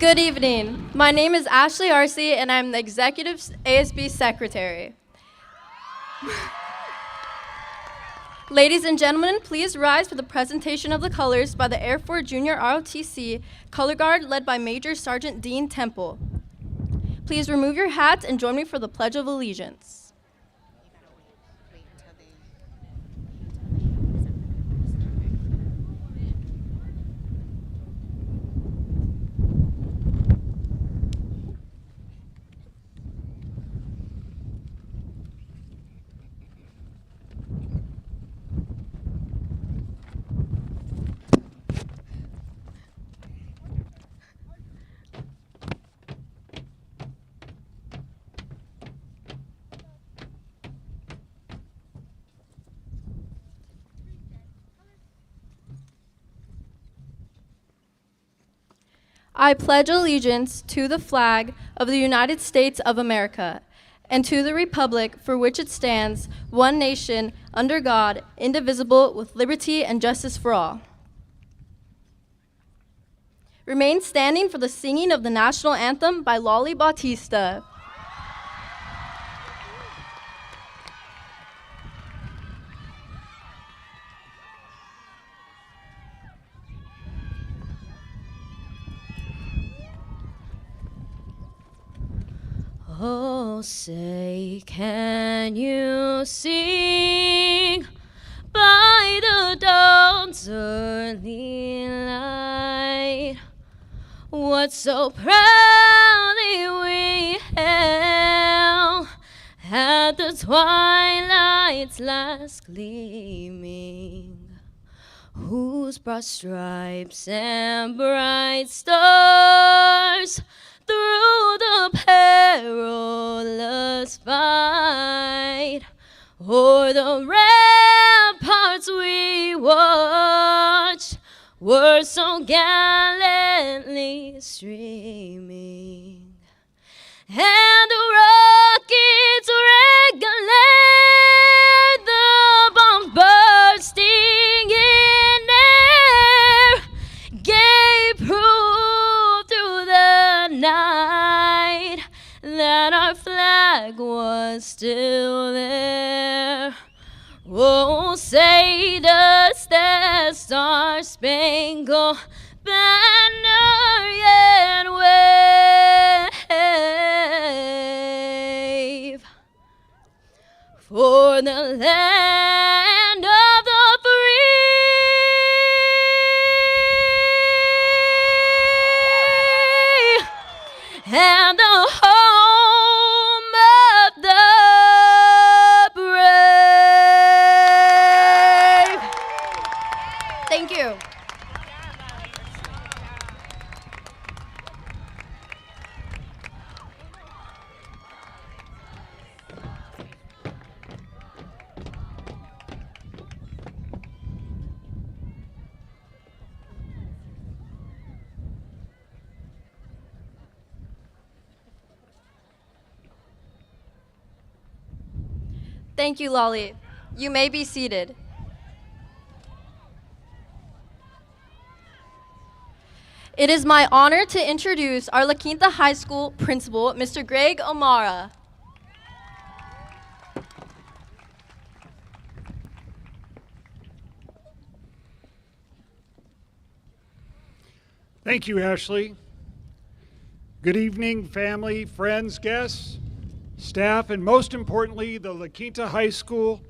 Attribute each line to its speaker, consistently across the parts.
Speaker 1: Good evening. My name is Ashley Arce, and I'm the Executive ASB Secretary. Ladies and gentlemen, please rise for the presentation of the colors by the Air Force Junior ROTC Color Guard led by Major Sergeant Dean Temple. Please remove your hats and join me for the Pledge of Allegiance. I pledge allegiance to the flag of the United States of America and to the republic for which it stands, one nation, under God, indivisible, with liberty and justice for all. Remain standing for the singing of the national anthem by Lolly Bautista.
Speaker 2: Oh, say, can you sing by the dawn's early light what so proudly we hailed at the twilight's last gleaming, whose broad stripes and bright stars through the perilous fight, o'er the ramparts we watched, were so gallantly streaming, and the rockets red-glared, the bombs bursting in air, gave proof through the night that our flag was still there. Oh, say does that star-spangled banner yet wave for the land of the free and the home of the brave.
Speaker 1: Thank you. Thank you, Lolly. You may be seated. It is my honor to introduce our La Quinta High School principal, Mr. Greg O'Mara.
Speaker 3: Thank you, Ashley. Good evening, family, friends, guests, staff, and most importantly, the La Quinta High School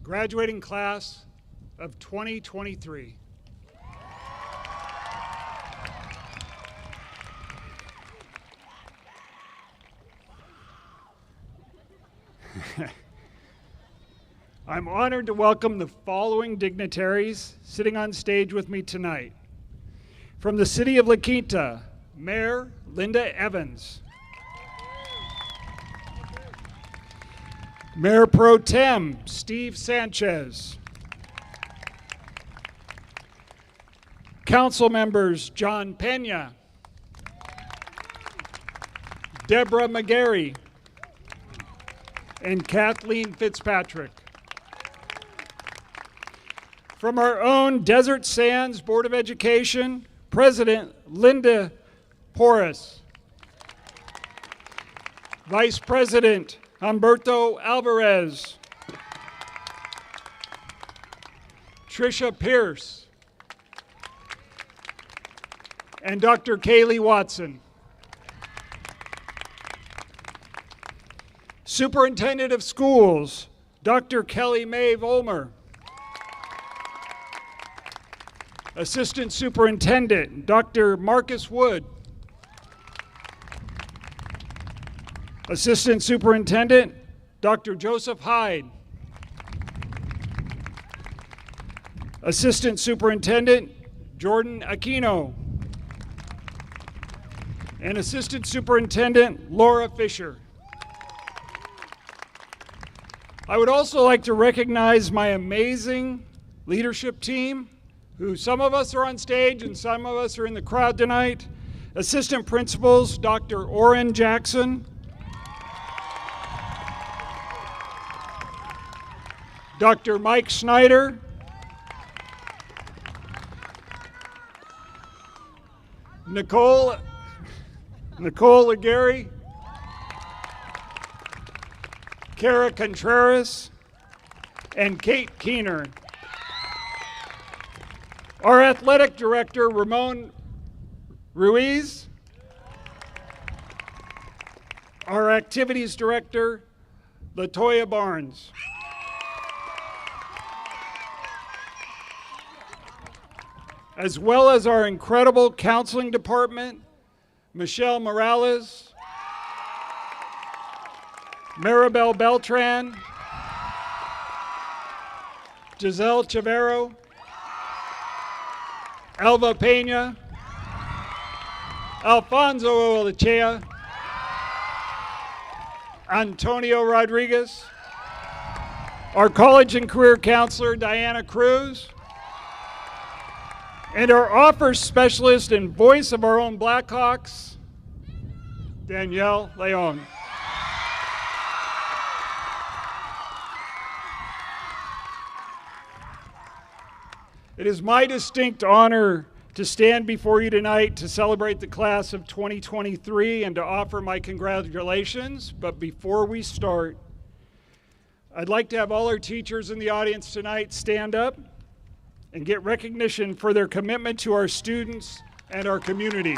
Speaker 3: graduating class of 2023. I'm honored to welcome the following dignitaries sitting on stage with me tonight. From the city of La Quinta, Mayor Linda Evans. Mayor Pro Tem Steve Sanchez. Council members John Pena, Deborah McGarry, and Kathleen Fitzpatrick. From our own Desert Sands Board of Education, President Linda Porras. Vice President Humberto Alvarez. Tricia Pierce. And Dr. Kaylee Watson. Superintendent of Schools, Dr. Kelly Mae Volmer. Assistant Superintendent, Dr. Marcus Wood. Assistant Superintendent, Dr. Joseph Hyde. Assistant Superintendent, Jordan Aquino. And Assistant Superintendent, Laura Fisher. I would also like to recognize my amazing leadership team, who some of us are on stage and some of us are in the crowd tonight. Assistant Principals, Dr. Orrin Jackson. Dr. Mike Schneider. Nicole Aguirre. Kara Contreras, and Kate Keener. Our athletic director, Ramon Ruiz. Our activities director, Latoya Barnes. As well as our incredible counseling department, Michelle Morales, Maribel Beltran, Giselle Chavero, Alva Pena, Alfonso Olachea, Antonio Rodriguez, our college and career counselor, Diana Cruz, and our offers specialist and voice of our own Blackhawks, Danielle Leon. It is my distinct honor to stand before you tonight to celebrate the class of 2023 and to offer my congratulations. But before we start, I'd like to have all our teachers in the audience tonight stand up and get recognition for their commitment to our students and our community.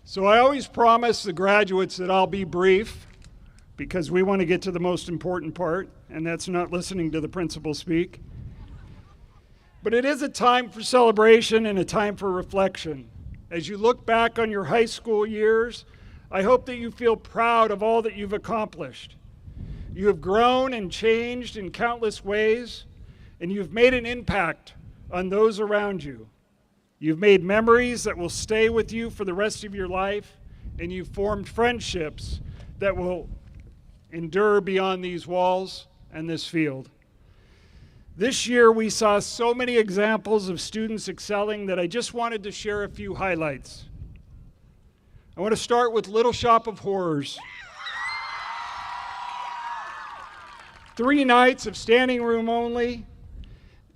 Speaker 3: So I always promise the graduates that I'll be brief because we want to get to the most important part, and that's not listening to the principal speak. But it is a time for celebration and a time for reflection. As you look back on your high school years, I hope that you feel proud of all that you've accomplished. You have grown and changed in countless ways, and you've made an impact on those around you. You've made memories that will stay with you for the rest of your life, and you've formed friendships that will endure beyond these walls and this field. This year, we saw so many examples of students excelling that I just wanted to share a few highlights. I want to start with Little Shop of Horrors. 3 nights of standing room only.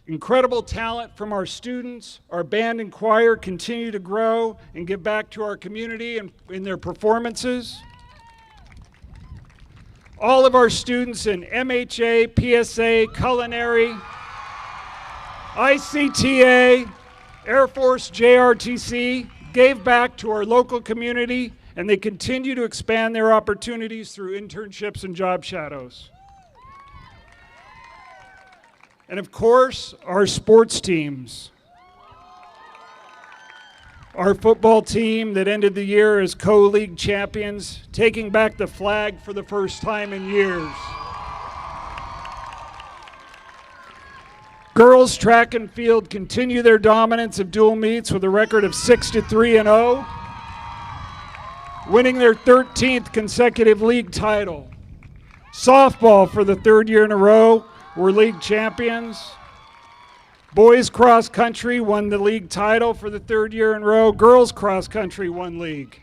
Speaker 3: Incredible talent from our students. Our band and choir continue to grow and give back to our community and in their performances. All of our students in MHA, PSA, culinary, ICTA, Air Force JRTC gave back to our local community, and they continue to expand their opportunities through internships and job shadows. And of course, our sports teams. Our football team that ended the year as co-league champions, taking back the flag for the first time in years. Girls track and field continue their dominance of dual meets with a record of 6-3-0, winning their 13th consecutive league title. Softball for the 3rd year in a row were league champions. Boys cross country won the league title for the third year in a row. Girls cross country won league.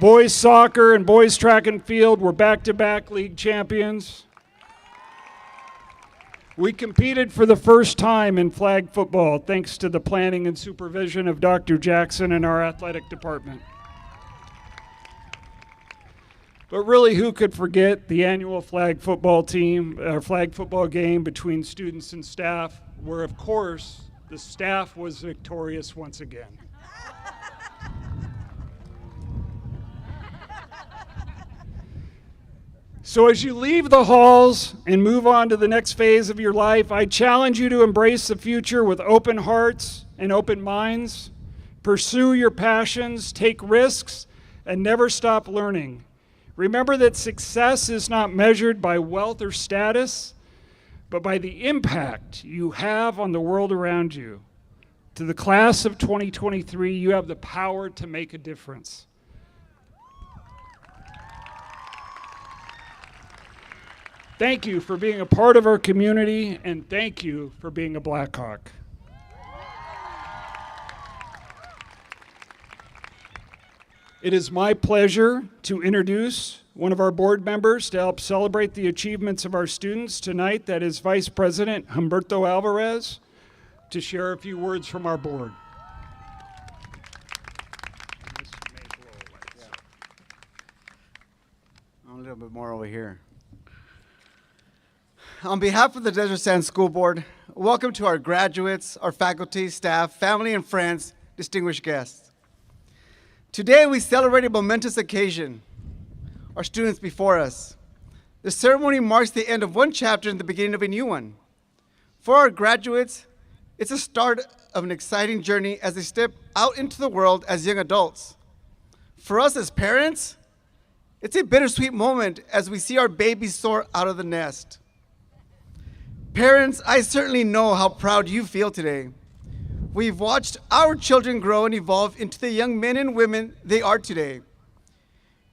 Speaker 3: Boys soccer and boys track and field were back-to-back league champions. We competed for the first time in flag football thanks to the planning and supervision of Dr. Jackson and our athletic department. But really, who could forget the annual flag football game between students and staff, where, of course, the staff was victorious once again. So as you leave the halls and move on to the next phase of your life, I challenge you to embrace the future with open hearts and open minds. Pursue your passions, take risks, and never stop learning. Remember that success is not measured by wealth or status, but by the impact you have on the world around you. To the class of 2023, you have the power to make a difference. Thank you for being a part of our community, and thank you for being a Blackhawk. It is my pleasure to introduce one of our board members to help celebrate the achievements of our students tonight. That is Vice President Humberto Alvarez, to share a few words from our board.
Speaker 4: A little bit more over here. On behalf of the Desert Sand School Board, welcome to our graduates, our faculty, staff, family, and friends, distinguished guests. Today we celebrate a momentous occasion, our students before us. The ceremony marks the end of one chapter and the beginning of a new one. For our graduates, it's a start of an exciting journey as they step out into the world as young adults. For us as parents, it's a bittersweet moment as we see our babies soar out of the nest. Parents, I certainly know how proud you feel today. We've watched our children grow and evolve into the young men and women they are today.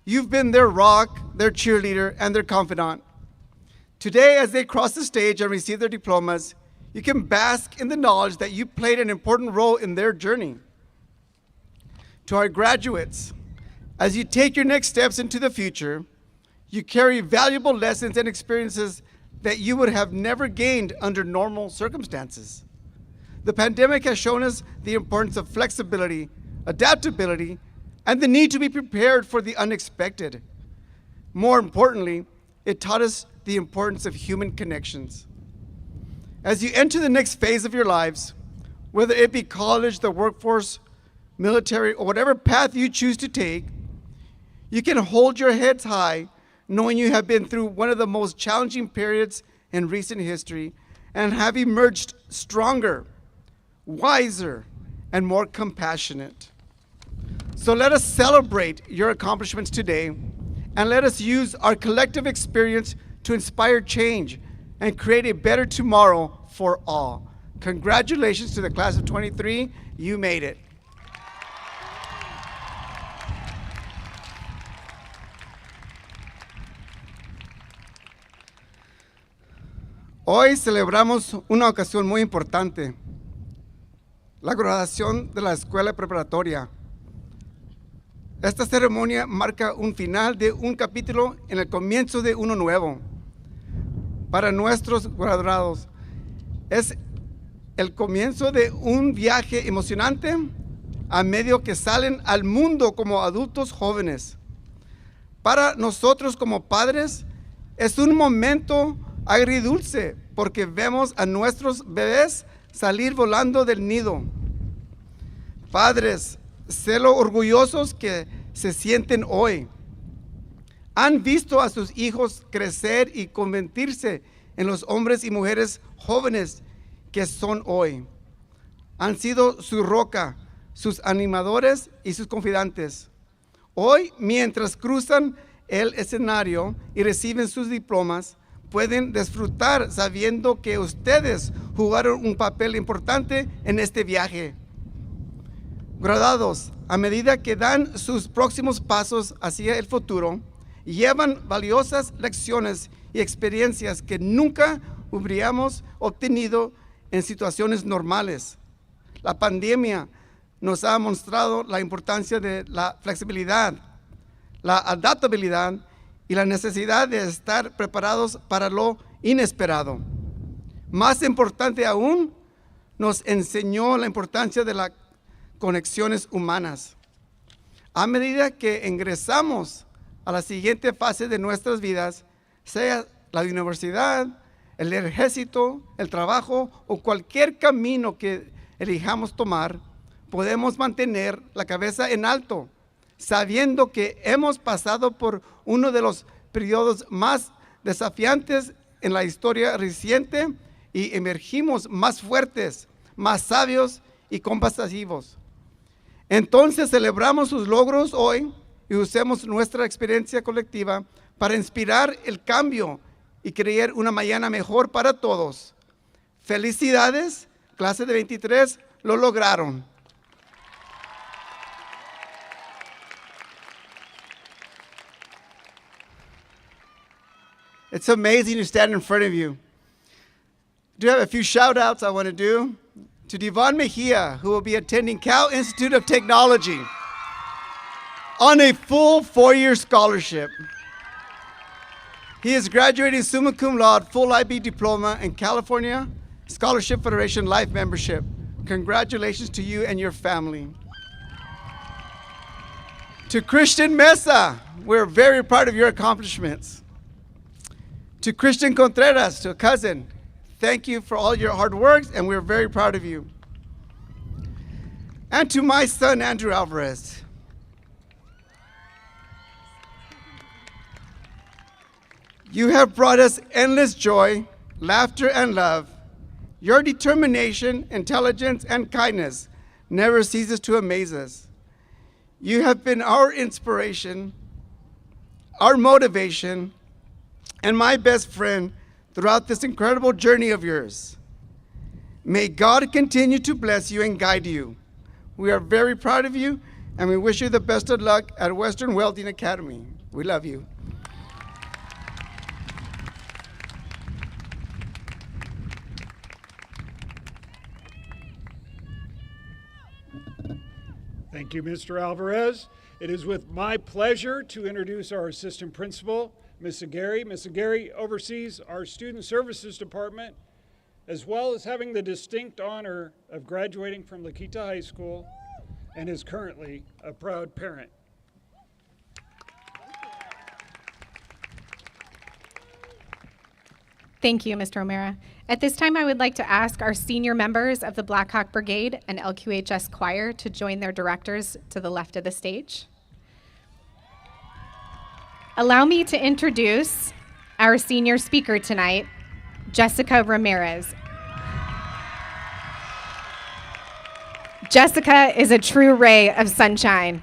Speaker 4: You've been their rock, their cheerleader, and their confidant. Today, as they cross the stage and receive their diplomas, you can bask in the knowledge that you played an important role in their journey. To our graduates, as you take your next steps into the future, you carry valuable lessons and experiences that you would have never gained under normal circumstances. The pandemic has shown us the importance of flexibility, adaptability, and the need to be prepared for the unexpected. More importantly, it taught us the importance of human connections. As you enter the next phase of your lives, whether it be college, the workforce, military, or whatever path you choose to take, you can hold your heads high knowing you have been through one of the most challenging periods in recent history and have emerged stronger, wiser, and more compassionate. So let us celebrate your accomplishments today, and let us use our collective experience to inspire change and create a better tomorrow for all. Congratulations to the class of 23, you made it. Hoy celebramos una ocasión muy importante, la graduación de la escuela preparatoria. Esta ceremonia marca un final de un capítulo en el comienzo de uno nuevo. Para nuestros graduados, es el comienzo de un viaje emocionante a medio que salen al mundo como adultos jóvenes. Para nosotros como padres, es un momento agridulce porque vemos a nuestros bebés salir volando del nido. Padres, sé lo orgullosos que se sienten hoy. Han visto a sus hijos crecer y convertirse en los hombres y mujeres jóvenes que son hoy. Han sido su roca, sus animadores y sus confidentes. Hoy, mientras cruzan el escenario y reciben sus diplomas, pueden disfrutar sabiendo que ustedes jugaron un papel importante en este viaje. Graduados, a medida que dan sus próximos pasos hacia el futuro, llevan valiosas lecciones y experiencias que nunca hubiéramos obtenido en situaciones normales. La pandemia nos ha mostrado la importancia de la flexibilidad, la adaptabilidad y la necesidad de estar preparados para lo inesperado. Más importante aún, nos enseñó la importancia de las conexiones humanas. A medida que ingresamos a la siguiente fase de nuestras vidas, sea la universidad, el ejército, el trabajo o cualquier camino que elijamos tomar, podemos mantener la cabeza en alto, sabiendo que hemos pasado por uno de los periodos más desafiantes en la historia reciente y emergimos más fuertes, más sabios y compasivos. Entonces celebramos sus logros hoy y usemos nuestra experiencia colectiva para inspirar el cambio y crear una mañana mejor para todos. Felicidades, clase de 23, lo lograron. It's amazing to stand in front of you. I do have a few shout outs I want to do to Devon Mejia, who will be attending Cal Institute of Technology on a full 4-year scholarship. He is graduating summa cum laude, full IB diploma in California Scholarship Federation Life membership. Congratulations to you and your family. To Christian Mesa, we're very proud of your accomplishments. To Christian Contreras, to a cousin, thank you for all your hard work, and we're very proud of you. And to my son, Andrew Alvarez. You have brought us endless joy, laughter, and love. Your determination, intelligence, and kindness never ceases to amaze us. You have been our inspiration, our motivation, and my best friend throughout this incredible journey of yours. May God continue to bless you and guide you. We are very proud of you, and we wish you the best of luck at Western Welding Academy. We love you.
Speaker 3: Thank you, Mr. Alvarez. It is with my pleasure to introduce our assistant principal, Ms. Aguirre. Ms. Aguirre oversees our Student Services Department, as well as having the distinct honor of graduating from La Quinta High School, and is currently a proud parent.
Speaker 5: Thank you, Mr. O'Mara. At this time, I would like to ask our senior members of the Black Hawk Brigade and LQHS Choir to join their directors to the left of the stage. Allow me to introduce our senior speaker tonight, Jessica Ramirez. Jessica is a true ray of sunshine.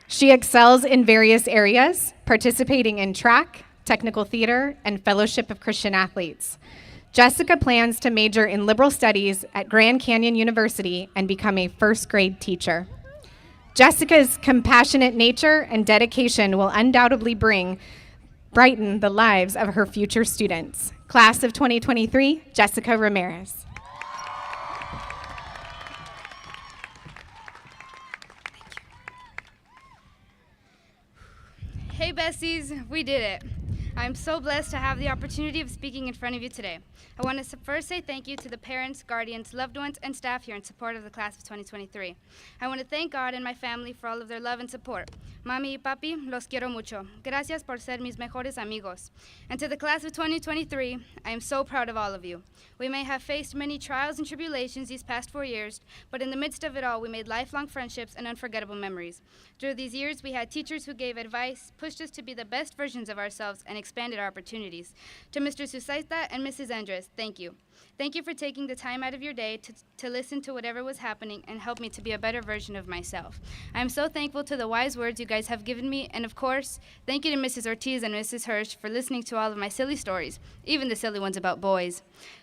Speaker 5: She excels in various areas, participating in track, technical theater, and Fellowship of Christian Athletes. Jessica plans to major in liberal studies at Grand Canyon University and become a first-grade teacher. Jessica's compassionate nature and dedication will undoubtedly brighten the lives of her future students. Class of 2023, Jessica Ramirez.
Speaker 6: Hey besties, we did it. I'm so blessed to have the opportunity of speaking in front of you today. I want to first say thank you to the parents, guardians, loved ones, and staff here in support of the class of 2023. I want to thank God and my family for all of their love and support. Mami y papi, los quiero mucho. Gracias por ser mis mejores amigos. And to the class of 2023, I am so proud of all of you. We may have faced many trials and tribulations these past 4 years, but in the midst of it all, we made lifelong friendships and unforgettable memories. Through these years, we had teachers who gave advice, pushed us to be the best versions of ourselves, and expanded our opportunities. To Mr. Susaita and Mrs. Andres, thank you. Thank you for taking the time out of your day to listen to whatever was happening and help me to be a better version of myself. I am so thankful to the wise words you guys have given me, and of course, thank you to Mrs. Ortiz and Mrs. Hirsch for listening to all of my silly stories, even the silly ones about boys.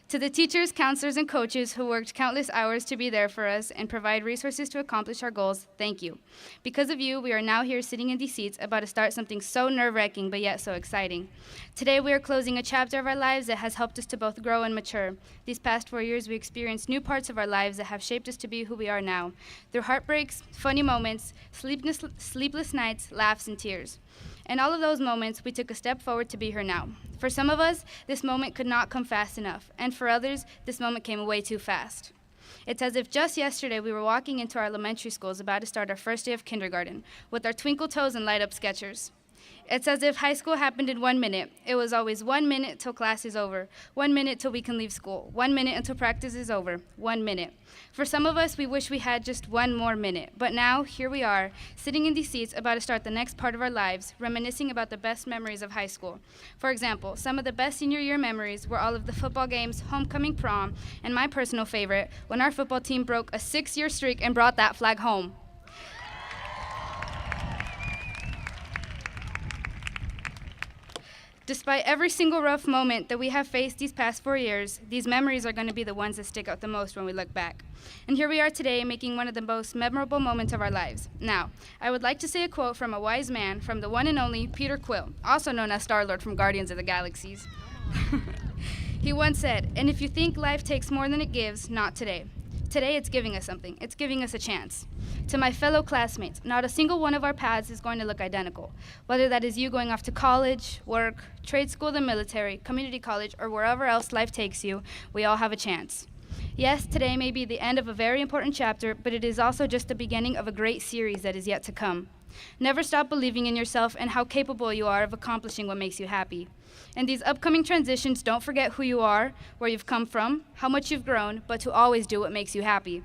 Speaker 6: To the teachers, counselors, and coaches who worked countless hours to be there for us and provide resources to accomplish our goals, thank you. Because of you, we are now here sitting in these seats about to start something so nerve-wracking but yet so exciting. Today we are closing a chapter of our lives that has helped us to both grow and mature. These past 4 years, we experienced new parts of our lives that have shaped us to be who we are now. Through heartbreaks, funny moments, sleepless nights, laughs, and tears. In all of those moments, we took a step forward to be here now. For some of us, this moment could not come fast enough, and for others, this moment came way too fast. It's as if just yesterday we were walking into our elementary schools about to start our first day of kindergarten with our twinkle toes and light up Skechers. It's as if high school happened in 1 minute. It was always 1 minute till class is over, 1 minute till we can leave school, 1 minute until practice is over, 1 minute. For some of us, we wish we had just 1 more minute. But now, here we are, sitting in these seats about to start the next part of our lives, reminiscing about the best memories of high school. For example, some of the best senior year memories were all of the football games, homecoming prom, and my personal favorite, when our football team broke a 6-year streak and brought that flag home. Despite every single rough moment that we have faced these past 4 years, these memories are going to be the ones that stick out the most when we look back. And here we are today making one of the most memorable moments of our lives. Now, I would like to say a quote from a wise man, from the one and only Peter Quill, also known as Star-Lord from Guardians of the Galaxies. He once said, "And if you think life takes more than it gives, not today. Today it's giving us something. It's giving us a chance." To my fellow classmates, not a single one of our paths is going to look identical. Whether that is you going off to college, work, trade school, the military, community college, or wherever else life takes you, we all have a chance. Yes, today may be the end of a very important chapter, but it is also just the beginning of a great series that is yet to come. Never stop believing in yourself and how capable you are of accomplishing what makes you happy. In these upcoming transitions, don't forget who you are, where you've come from, how much you've grown, but to always do what makes you happy.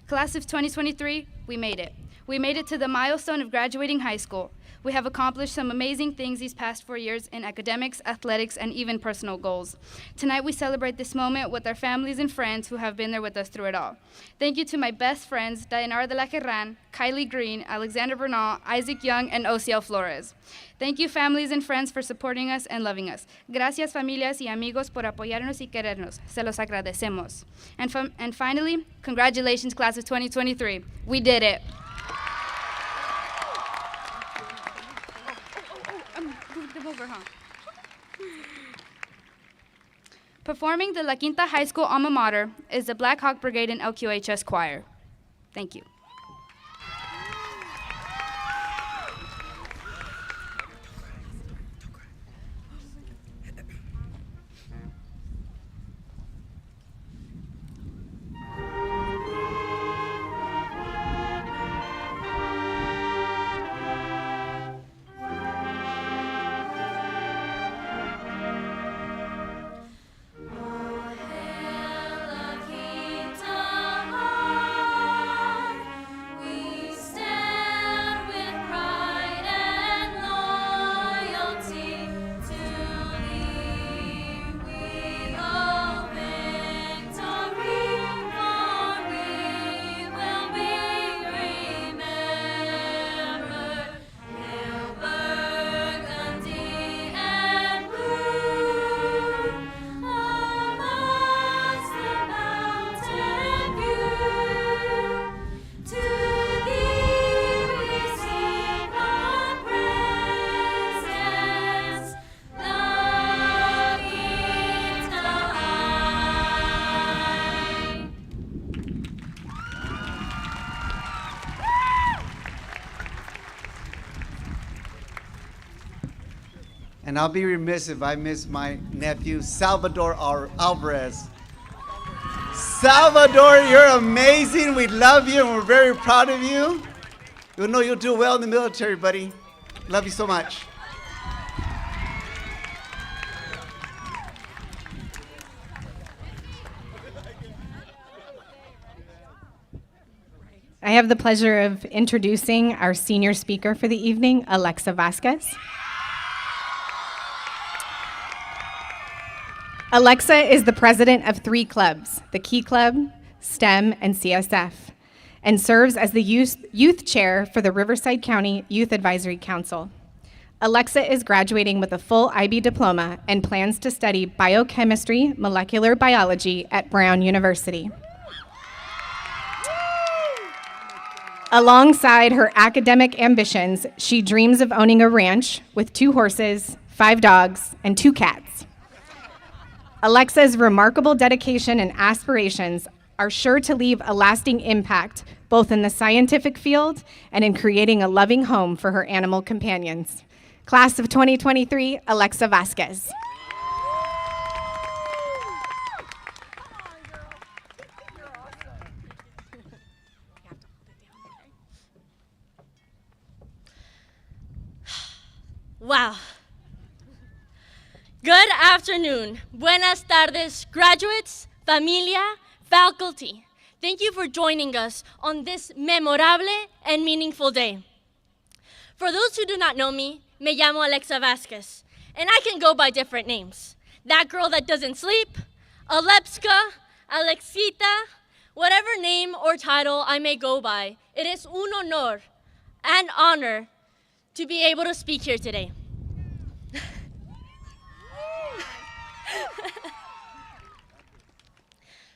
Speaker 6: Class of 2023, we made it. We made it to the milestone of graduating high school. We have accomplished some amazing things these past 4 years in academics, athletics, and even personal goals. Tonight we celebrate this moment with our families and friends who have been there with us through it all. Thank you to my best friends, Dayanara de la Herran, Kylie Green, Alexander Bernal, Isaac Young, and Ociel Flores. Thank you, families and friends, for supporting us and loving us. Gracias, familias y amigos, por apoyarnos y querernos. Se los agradecemos. And finally, congratulations, class of 2023. We did it. Performing the La Quinta High School alma mater is the Black Hawk Brigade and LQHS Choir. Thank you.
Speaker 4: And I'll be remiss if I miss my nephew, Salvador Alvarez. Salvador, you're amazing. We love you and we're very proud of you. You know you'll do well in the military, buddy. Love you so much.
Speaker 5: I have the pleasure of introducing our senior speaker for the evening, Alexa Vasquez. Alexa is the president of 3 clubs, the Key Club, STEM, and CSF, and serves as the youth chair for the Riverside County Youth Advisory Council. Alexa is graduating with a full IB diploma and plans to study biochemistry, molecular biology at Brown University. Alongside her academic ambitions, she dreams of owning a ranch with 2 horses, 5 dogs, and 2 cats. Alexa's remarkable dedication and aspirations are sure to leave a lasting impact, both in the scientific field and in creating a loving home for her animal companions. Class of 2023, Alexa Vasquez.
Speaker 2: Wow. Good afternoon. Buenas tardes, graduates, familia, faculty. Thank you for joining us on this memorable and meaningful day. For those who do not know me, me llamo Alexa Vasquez, and I can go by different names. That girl that doesn't sleep, Alepska, Alexita, whatever name or title I may go by, it is un honor and honor to be able to speak here today.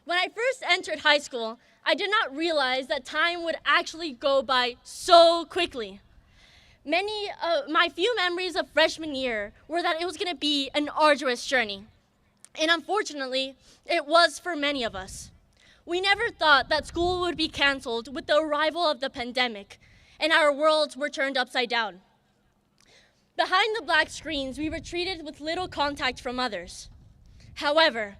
Speaker 2: When I first entered high school, I did not realize that time would actually go by so quickly. My few memories of freshman year were that it was going to be an arduous journey. And unfortunately, it was for many of us. We never thought that school would be canceled with the arrival of the pandemic, and our worlds were turned upside down. Behind the black screens, we were treated with little contact from others. However,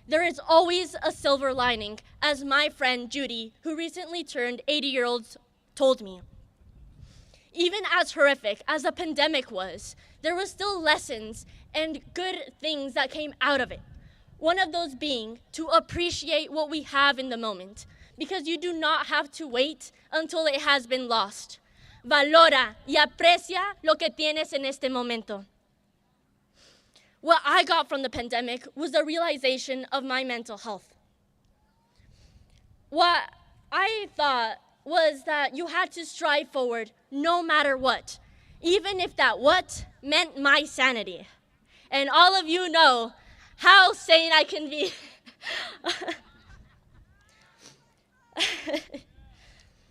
Speaker 2: there is always a silver lining, as my friend Judy, who recently turned 80 years old, told me. Even as horrific as the pandemic was, there were still lessons and good things that came out of it. One of those being to appreciate what we have in the moment, because you do not have to wait until it has been lost. Valora y aprecia lo que tienes en este momento. What I got from the pandemic was the realization of my mental health. What I thought was that you had to strive forward no matter what, even if that what meant my sanity. And all of you know how sane I can be.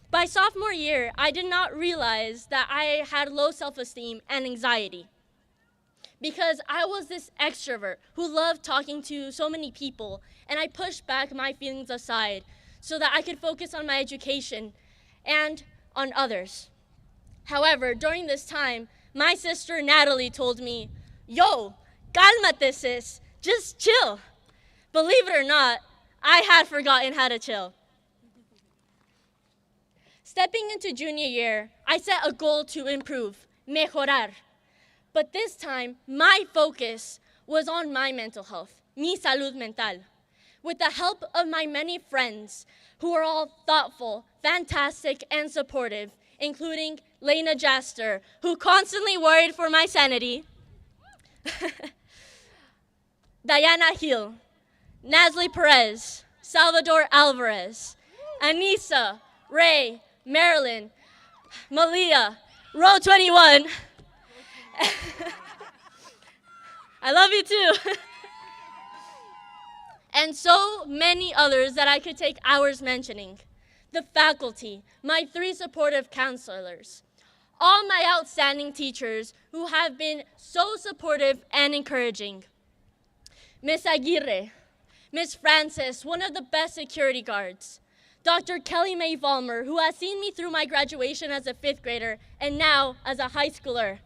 Speaker 2: By sophomore year, I did not realize that I had low self-esteem and anxiety, because I was this extrovert who loved talking to so many people, and I pushed back my feelings aside so that I could focus on my education and on others. However, during this time, my sister Natalie told me, "Yo, cálmate sis, just chill." Believe it or not, I had forgotten how to chill. Stepping into junior year, I set a goal to improve, mejorar. But this time, my focus was on my mental health, mi salud mental. With the help of my many friends who are all thoughtful, fantastic, and supportive, including Lena Jaster, who constantly worried for my sanity, Diana Hill, Nasli Perez, Salvador Alvarez, Anissa, Ray, Marilyn, Malia, Row 21. I love you too. And so many others that I could take hours mentioning. The faculty, my 3 supportive counselors, all my outstanding teachers who have been so supportive and encouraging. Miss Aguirre, Miss Francis, one of the best security guards, Dr. Kelly Mae Vollmer, who has seen me through my graduation as a 5th grader and now as a high schooler.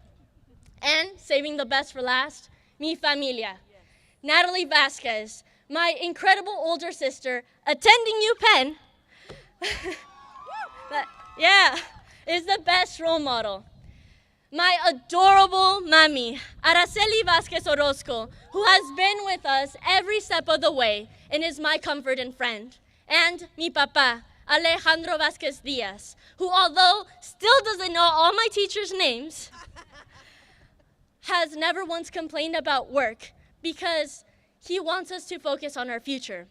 Speaker 2: And saving the best for last, mi familia. Natalie Vasquez, my incredible older sister, attending UPenn, is the best role model. My adorable mami, Araceli Vasquez Orozco, who has been with us every step of the way and is my comfort and friend. And mi papa, Alejandro Vasquez Diaz, who although still doesn't know all my teachers' names, has never once complained about work because he wants us to focus on our future.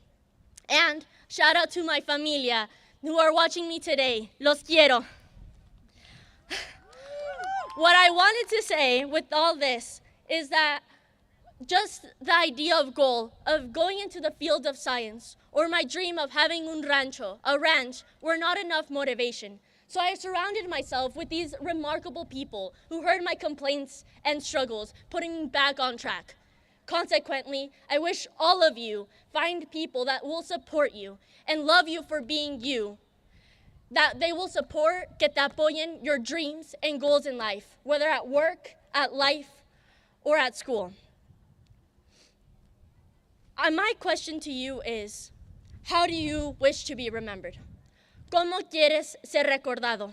Speaker 2: And shout out to my familia who are watching me today. Los quiero. What I wanted to say with all this is that just the idea of goal, of going into the field of science, or my dream of having un rancho, a ranch, were not enough motivation. So I surrounded myself with these remarkable people who heard my complaints and struggles, putting me back on track. Consequently, I wish all of you find people that will support you and love you for being you, that they will support, que te apoyen your dreams and goals in life, whether at work, at life, or at school. My question to you is, how do you wish to be remembered? ¿Cómo quieres ser recordado?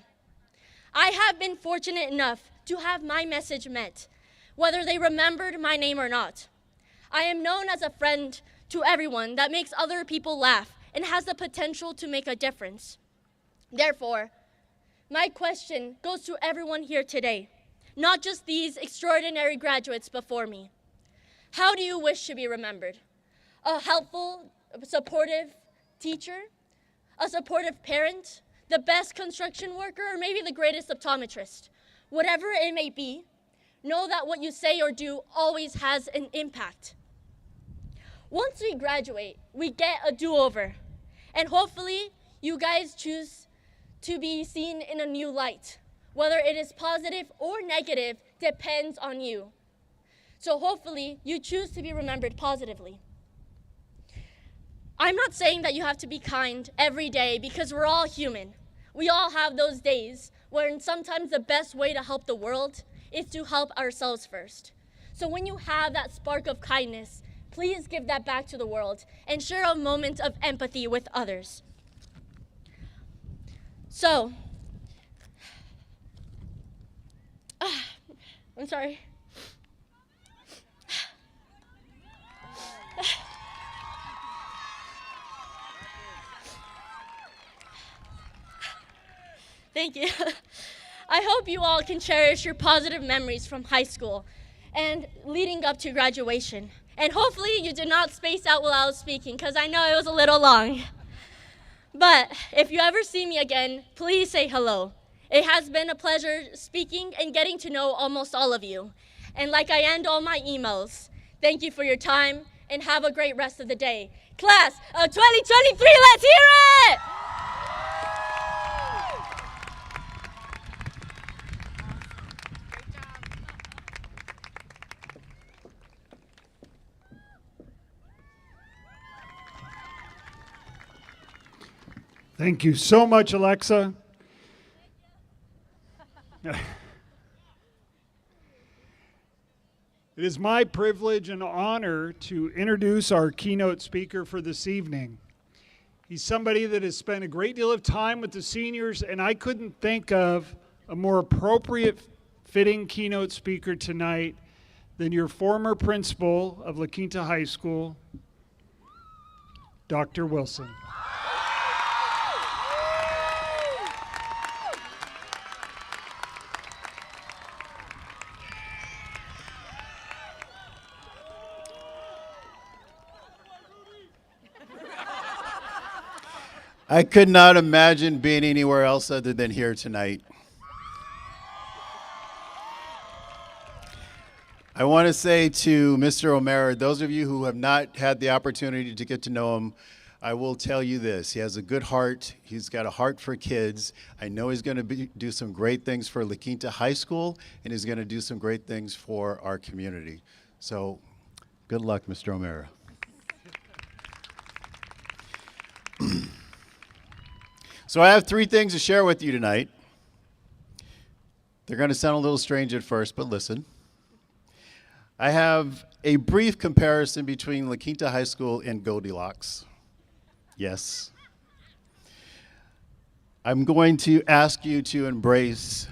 Speaker 2: I have been fortunate enough to have my message met, whether they remembered my name or not. I am known as a friend to everyone that makes other people laugh and has the potential to make a difference. Therefore, my question goes to everyone here today, not just these extraordinary graduates before me. How do you wish to be remembered? A helpful, supportive teacher? A supportive parent? The best construction worker? Or maybe the greatest optometrist? Whatever it may be, know that what you say or do always has an impact. Once we graduate, we get a do-over. And hopefully, you guys choose to be seen in a new light. Whether it is positive or negative depends on you. So hopefully, you choose to be remembered positively. I'm not saying that you have to be kind every day because we're all human. We all have those days where sometimes the best way to help the world is to help ourselves first. So when you have that spark of kindness, please give that back to the world and share a moment of empathy with others. So, I'm sorry. Thank you. I hope you all can cherish your positive memories from high school and leading up to graduation. And hopefully you did not space out while I was speaking, because I know it was a little long. But if you ever see me again, please say hello. It has been a pleasure speaking and getting to know almost all of you. And like I end all my emails, thank you for your time and have a great rest of the day. Class of 2023, let's hear it!
Speaker 3: Thank you so much, Alexa. It is my privilege and honor to introduce our keynote speaker for this evening. He's somebody that has spent a great deal of time with the seniors, and I couldn't think of a more appropriate fitting keynote speaker tonight than your former principal of La Quinta High School, Dr. Wilson.
Speaker 7: I could not imagine being anywhere else other than here tonight. I want to say to Mr. O'Mara, those of you who have not had the opportunity to get to know him, I will tell you this. He has a good heart. He's got a heart for kids. I know he's going to do some great things for La Quinta High School, and he's going to do some great things for our community. So good luck, Mr. O'Mara. So I have 3 things to share with you tonight. They're going to sound a little strange at first, but listen. I have a brief comparison between La Quinta High School and Goldilocks. Yes. I'm going to ask you to embrace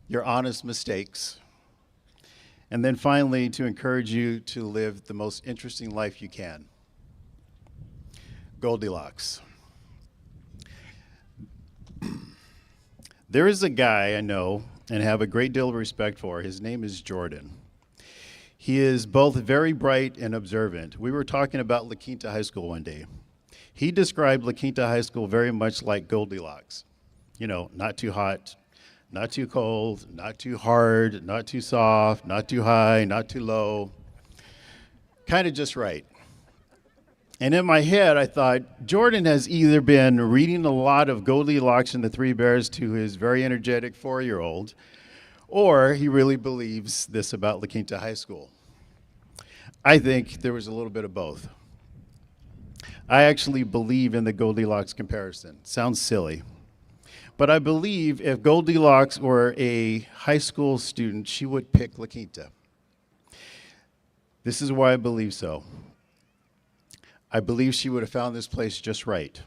Speaker 7: your honest mistakes. And then finally, to encourage you to live the most interesting life you can. Goldilocks. There is a guy I know and have a great deal of respect for. His name is Jordan. He is both very bright and observant. We were talking about La Quinta High School one day. He described La Quinta High School very much like Goldilocks. You know, not too hot, not too cold, not too hard, not too soft, not too high, not too low. Kind of just right. And in my head, I thought, Jordan has either been reading a lot of Goldilocks and the Three Bears to his very energetic 4-year-old, or he really believes this about La Quinta High School. I think there was a little bit of both. I actually believe in the Goldilocks comparison. Sounds silly. But I believe if Goldilocks were a high school student, she would pick La Quinta. This is why I believe so. I believe she would have found this place just right.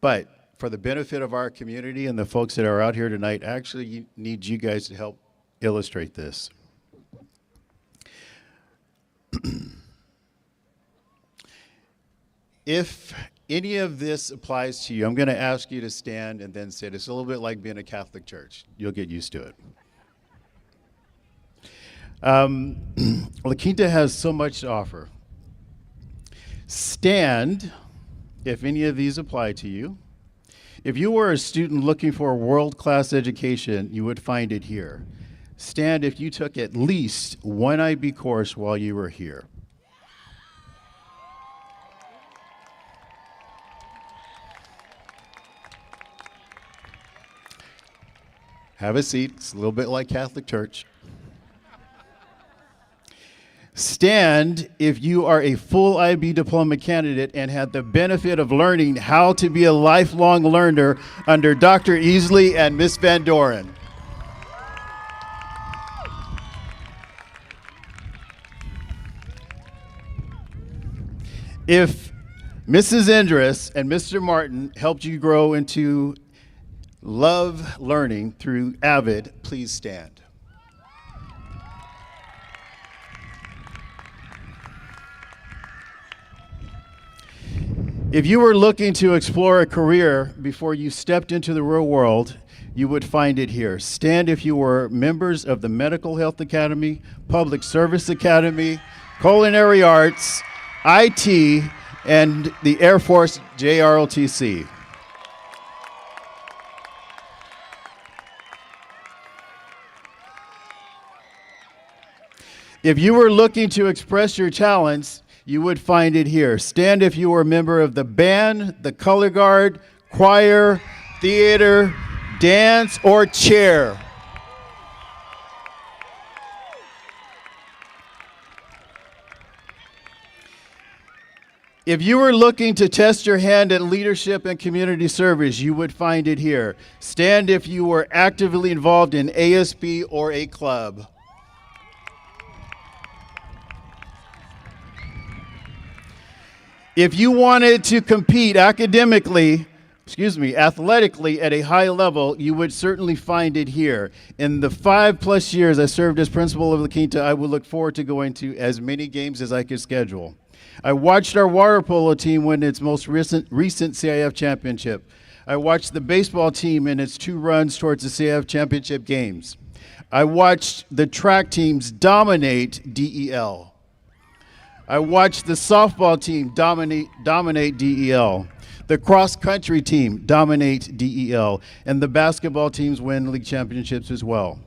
Speaker 7: But for the benefit of our community and the folks that are out here tonight, I actually need you guys to help illustrate this. If any of this applies to you, I'm going to ask you to stand and then sit. It's a little bit like being a Catholic church. You'll get used to it. La Quinta has so much to offer. Stand if any of these apply to you. If you were a student looking for a world-class education, you would find it here. Stand if you took at least one IB course while you were here. Have a seat. It's a little bit like Catholic Church. Stand if you are a full IB diploma candidate and had the benefit of learning how to be a lifelong learner under Dr. Easley and Miss Van Doren. If Mrs. Endress and Mr. Martin helped you grow into love learning through AVID, please stand. If you were looking to explore a career before you stepped into the real world, you would find it here. Stand if you were members of the Medical Health Academy, Public Service Academy, Culinary Arts, IT, and the Air Force JROTC. If you were looking to express your talents, you would find it here. Stand if you were a member of the band, the color guard, choir, theater, dance, or chair. If you were looking to test your hand at leadership and community service, you would find it here. Stand if you were actively involved in ASB or a club. If you wanted to compete athletically at a high level, you would certainly find it here. In the 5+ years I served as principal of La Quinta, I would look forward to going to as many games as I could schedule. I watched our water polo team win its most recent CIF championship. I watched the baseball team in its 2 runs towards the CIF championship games. I watched the track teams dominate DEL. I watched the softball team dominate DEL, the cross-country team dominate DEL, and the basketball teams win league championships as well.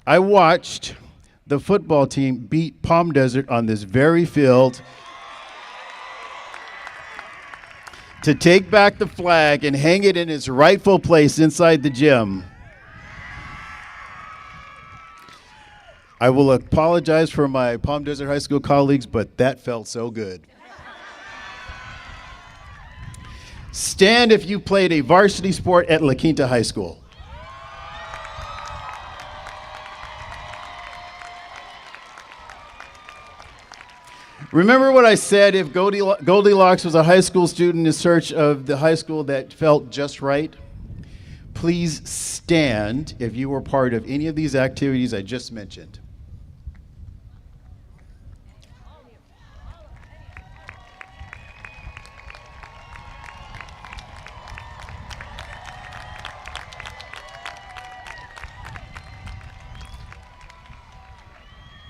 Speaker 7: I watched the football team beat Palm Desert on this very field to take back the flag and hang it in its rightful place inside the gym. I will apologize for my Palm Desert High School colleagues, but that felt so good. Stand if you played a varsity sport at La Quinta High School. Remember what I said, if Goldilocks was a high school student in search of the high school that felt just right? Please stand if you were part of any of these activities I just mentioned.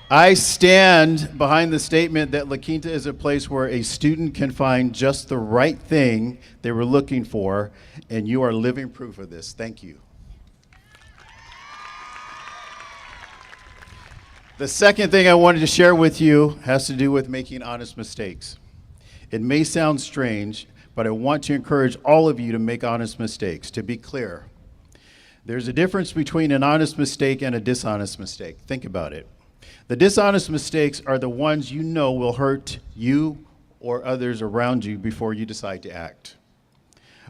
Speaker 7: I stand behind the statement that La Quinta is a place where a student can find just the right thing they were looking for, and you are living proof of this. Thank you. The second thing I wanted to share with you has to do with making honest mistakes. It may sound strange, but I want to encourage all of you to make honest mistakes. To be clear, there's a difference between an honest mistake and a dishonest mistake. Think about it. The dishonest mistakes are the ones you know will hurt you or others around you before you decide to act.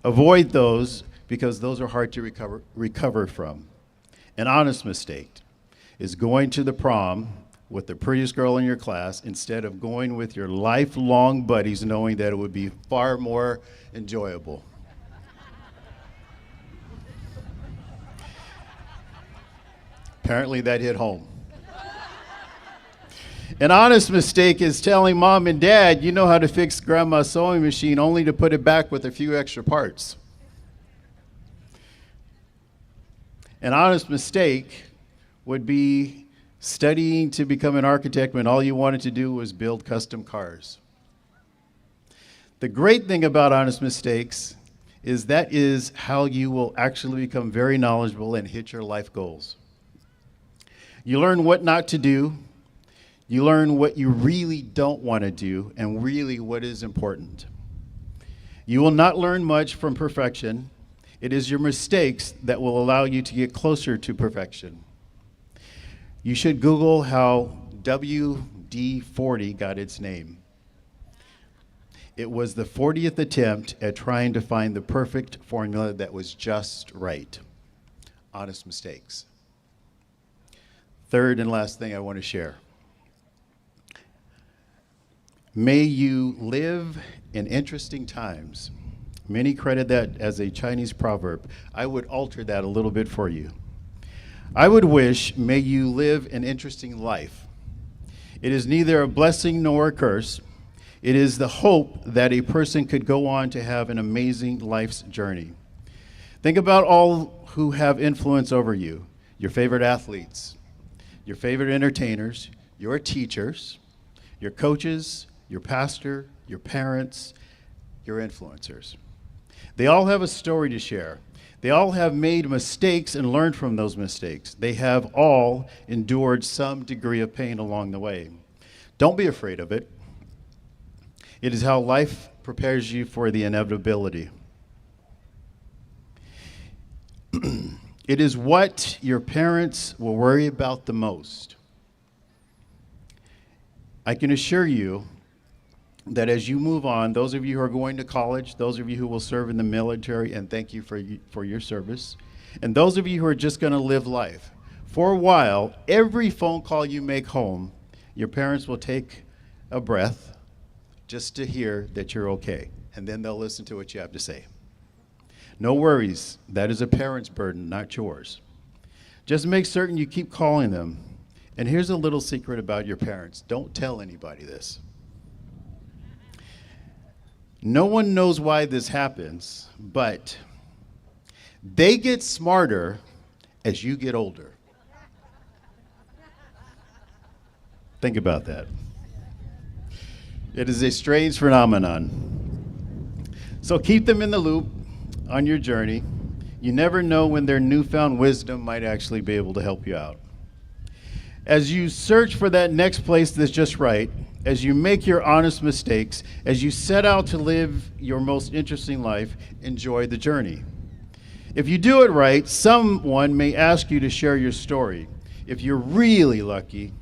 Speaker 7: Avoid those because those are hard to recover from. An honest mistake is going to the prom with the prettiest girl in your class instead of going with your lifelong buddies knowing that it would be far more enjoyable. Apparently that hit home. An honest mistake is telling mom and dad you know how to fix grandma's sewing machine only to put it back with a few extra parts. An honest mistake would be studying to become an architect when all you wanted to do was build custom cars. The great thing about honest mistakes is that is how you will actually become very knowledgeable and hit your life goals. You learn what not to do. You learn what you really don't want to do and really what is important. You will not learn much from perfection. It is your mistakes that will allow you to get closer to perfection. You should Google how WD-40 got its name. It was the 40th attempt at trying to find the perfect formula that was just right. Honest mistakes. Third and last thing I want to share. May you live in interesting times. Many credit that as a Chinese proverb. I would alter that a little bit for you. I would wish, may you live an interesting life. It is neither a blessing nor a curse. It is the hope that a person could go on to have an amazing life's journey. Think about all who have influence over you, your favorite athletes, your favorite entertainers, your teachers, your coaches, your pastor, your parents, your influencers. They all have a story to share. They all have made mistakes and learned from those mistakes. They have all endured some degree of pain along the way. Don't be afraid of it. It is how life prepares you for the inevitability. It is what your parents will worry about the most. I can assure you that as you move on, those of you who are going to college, those of you who will serve in the military, and thank you for your service, and those of you who are just going to live life, for a while, every phone call you make home, your parents will take a breath just to hear that you're okay, and then they'll listen to what you have to say. No worries, that is a parent's burden, not yours. Just make certain you keep calling them. And here's a little secret about your parents. Don't tell anybody this. No one knows why this happens, but they get smarter as you get older. Think about that. It is a strange phenomenon. So keep them in the loop on your journey. You never know when their newfound wisdom might actually be able to help you out. As you search for that next place that's just right, as you make your honest mistakes, as you set out to live your most interesting life, enjoy the journey. If you do it right, someone may ask you to share your story. If you're really lucky,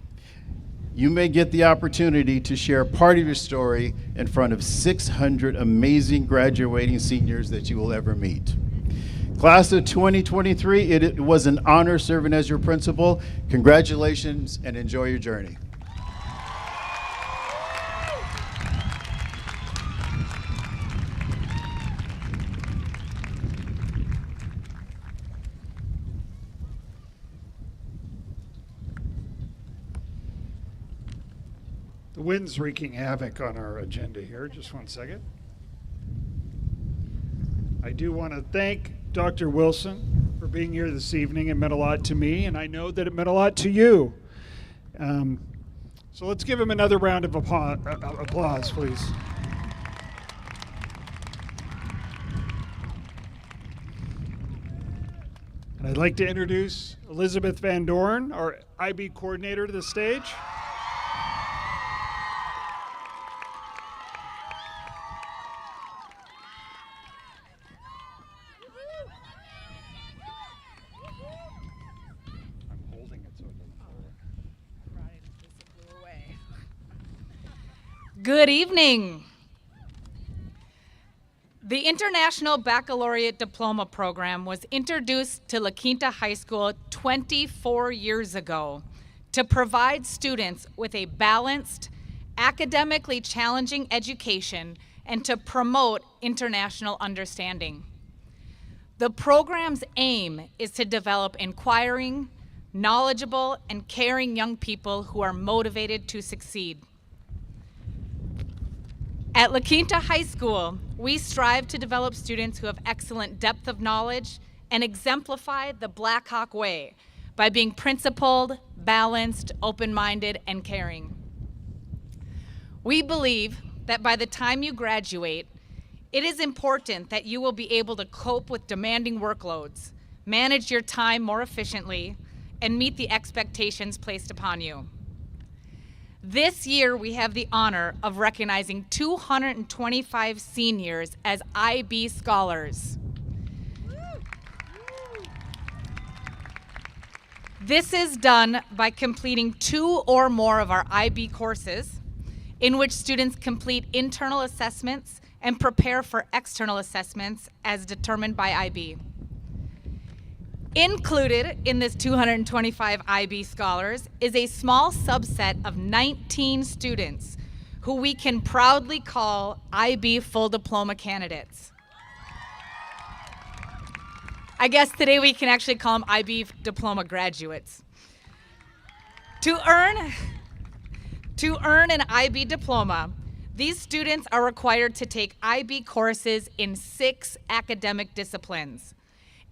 Speaker 7: you may get the opportunity to share part of your story in front of 600 amazing graduating seniors that you will ever meet. Class of 2023, it was an honor serving as your principal. Congratulations and enjoy your journey.
Speaker 3: The wind's wreaking havoc on our agenda here. Just one second. I do want to thank Dr. Wilson for being here this evening. It meant a lot to me, and I know that it meant a lot to you. So let's give him another round of applause, please. And I'd like to introduce Elizabeth Van Dorn, our IB coordinator, to the stage. I'm holding it so it doesn't fall.
Speaker 8: Good evening. The International Baccalaureate Diploma Program was introduced to La Quinta High School 24 years ago to provide students with a balanced, academically challenging education and to promote international understanding. The program's aim is to develop inquiring, knowledgeable, and caring young people who are motivated to succeed. At La Quinta High School, we strive to develop students who have excellent depth of knowledge and exemplify the Black Hawk way by being principled, balanced, open-minded, and caring. We believe that by the time you graduate, it is important that you will be able to cope with demanding workloads, manage your time more efficiently, and meet the expectations placed upon you. This year, we have the honor of recognizing 225 seniors as IB scholars. This is done by completing 2 or more of our IB courses, in which students complete internal assessments and prepare for external assessments as determined by IB. Included in this 225 IB scholars is a small subset of 19 students who we can proudly call IB full diploma candidates. I guess today we can actually call them IB diploma graduates. To earn an IB diploma, these students are required to take IB courses in 6 academic disciplines,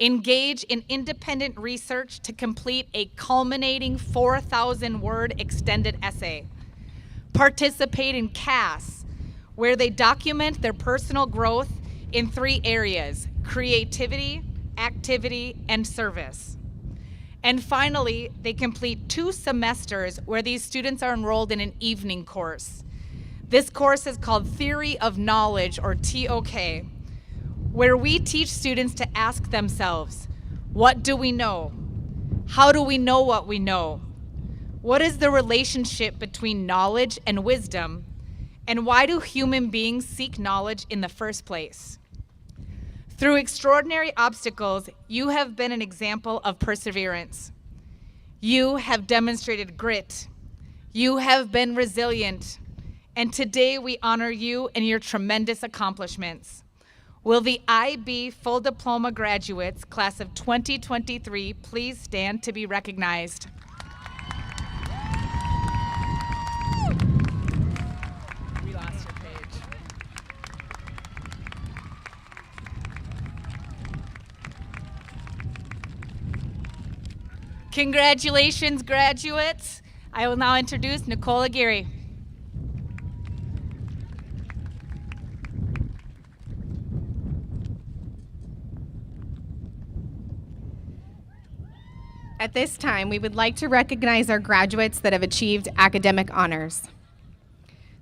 Speaker 8: engage in independent research to complete a culminating 4,000-word extended essay, participate in CAS, where they document their personal growth in 3 areas: creativity, activity, and service. And finally, they complete 2 semesters where these students are enrolled in an evening course. This course is called Theory of Knowledge, or TOK, where we teach students to ask themselves, what do we know? How do we know what we know? What is the relationship between knowledge and wisdom? And why do human beings seek knowledge in the first place? Through extraordinary obstacles, you have been an example of perseverance. You have demonstrated grit. You have been resilient. And today we honor you and your tremendous accomplishments. Will the IB full diploma graduates, class of 2023, please stand to be recognized? We lost your page. Congratulations, graduates. I will now introduce Nicole Aguirre.
Speaker 5: At this time, we would like to recognize our graduates that have achieved academic honors.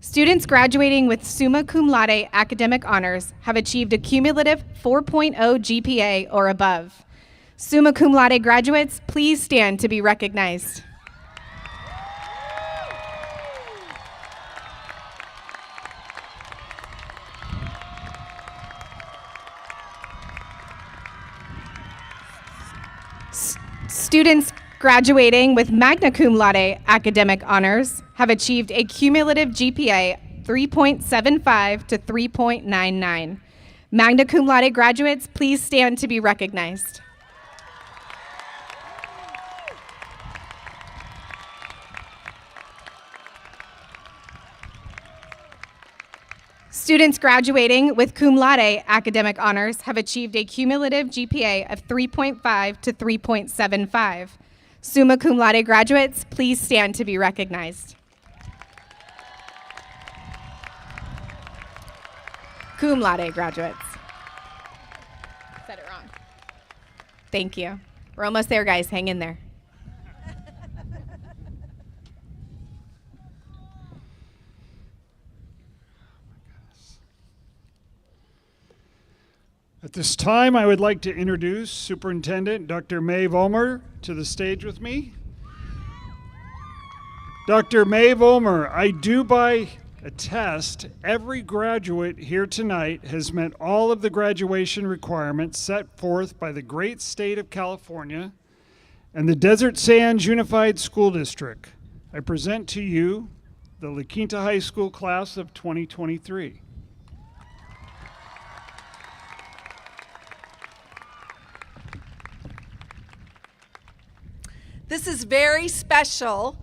Speaker 5: Students graduating with summa cum laude academic honors have achieved a cumulative 4.0 GPA or above. Summa cum laude graduates, please stand to be recognized. Students graduating with magna cum laude academic honors have achieved a cumulative GPA 3.75 to 3.99. Magna cum laude graduates, please stand to be recognized. Students graduating with cum laude academic honors have achieved a cumulative GPA of 3.5 to 3.75. Summa cum laude graduates, please stand to be recognized. Cum laude graduates. Said it wrong. Thank you. We're almost there, guys. Hang in there.
Speaker 3: At this time, I would like to introduce Superintendent Dr. Mae Vollmer to the stage with me. Dr. Mae Vollmer, I do attest every graduate here tonight has met all of the graduation requirements set forth by the great state of California and the Desert Sands Unified School District. I present to you the La Quinta High School class of 2023.
Speaker 9: This is very special.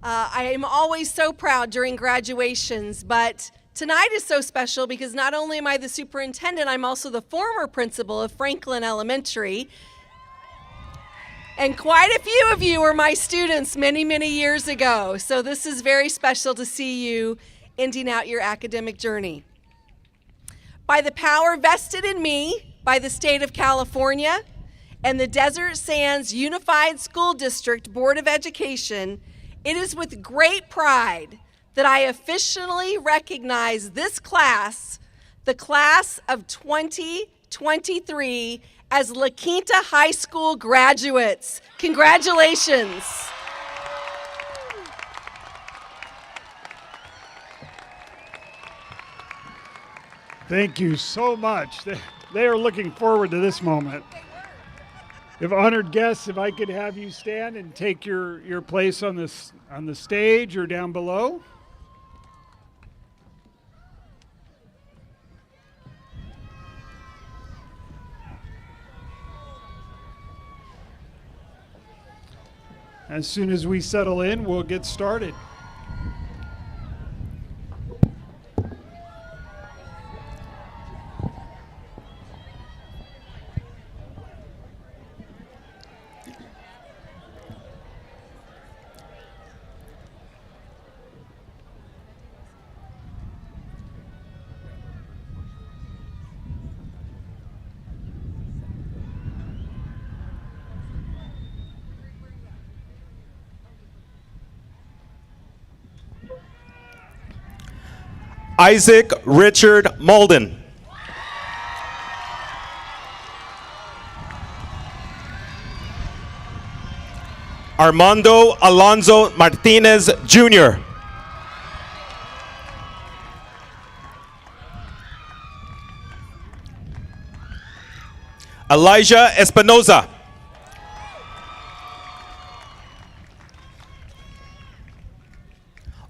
Speaker 9: I am always so proud during graduations, but tonight is so special because not only am I the superintendent, I'm also the former principal of Franklin Elementary. And quite a few of you were my students many, many years ago. So this is very special to see you ending out your academic journey. By the power vested in me by the state of California and the Desert Sands Unified School District Board of Education, it is with great pride that I officially recognize this class, the class of 2023, as La Quinta High School graduates. Congratulations.
Speaker 3: Thank you so much. They are looking forward to this moment. If honored guests, if I could have you stand and take your place on the stage or down below. As soon as we settle in, we'll get started.
Speaker 10: Isaac Richard Malden. Armando Alonso Martinez Jr. Elijah Espinoza.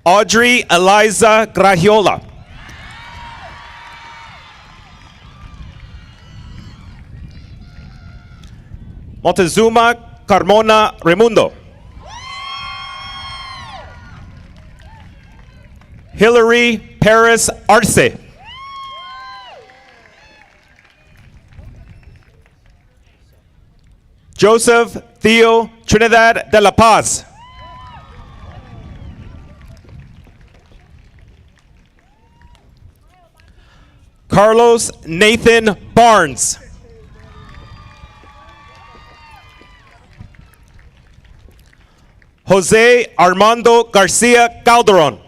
Speaker 10: Audrey Eliza Grahiola. Montezuma Carmona Raimundo. Hillary Paris Arce. Joseph Theo Trinidad de la Paz. Carlos Nathan Barnes. Jose Armando Garcia Calderon.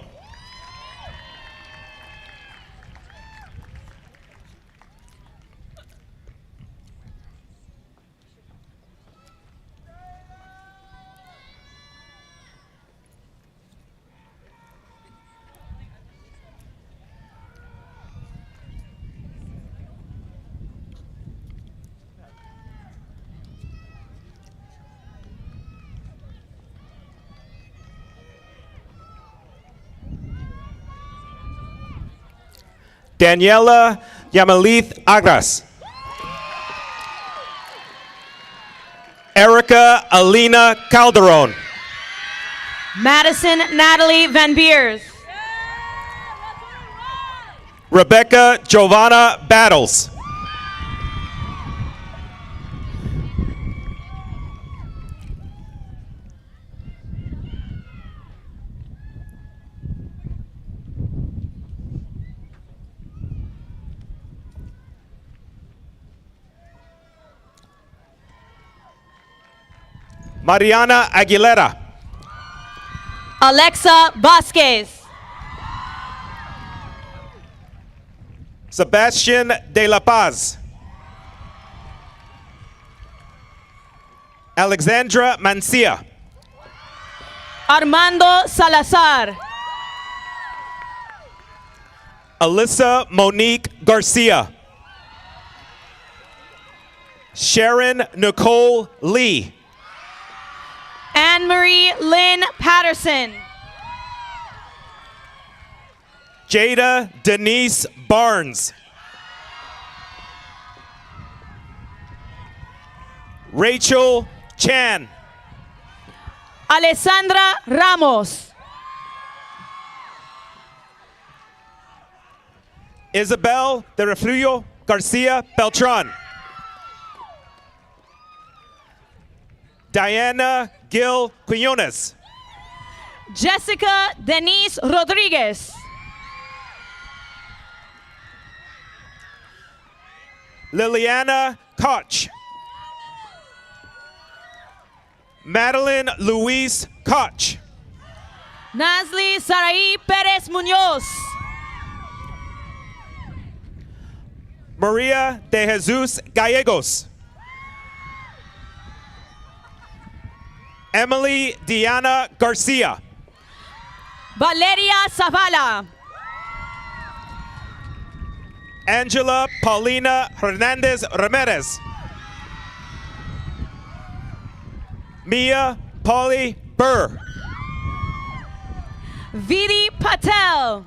Speaker 10: Daniela Yamalith Agras. Erica Alina Calderon.
Speaker 11: Madison Natalie Van Beers.
Speaker 10: Rebecca Giovanna Battles. Mariana Aguilera.
Speaker 11: Alexa Vasquez.
Speaker 10: Sebastian de la Paz. Alexandra Mancia.
Speaker 11: Armando Salazar.
Speaker 10: Alyssa Monique Garcia. Sharon Nicole Lee.
Speaker 11: Anne-Marie Lynn Patterson.
Speaker 10: Jada Denise Barnes. Rachel Chan.
Speaker 11: Alessandra Ramos.
Speaker 10: Isabel de Refugio Garcia Beltran. Diana Gil Quinones.
Speaker 11: Jessica Denise Rodriguez.
Speaker 10: Liliana Koch. Madeline Louise Koch.
Speaker 11: Nazli Sarai Perez Munoz.
Speaker 10: Maria de Jesus Gallegos. Emily Diana Garcia.
Speaker 11: Valeria Zavala.
Speaker 10: Angela Paulina Hernandez Ramirez. Mia Polly Burr.
Speaker 11: Vidi Patel.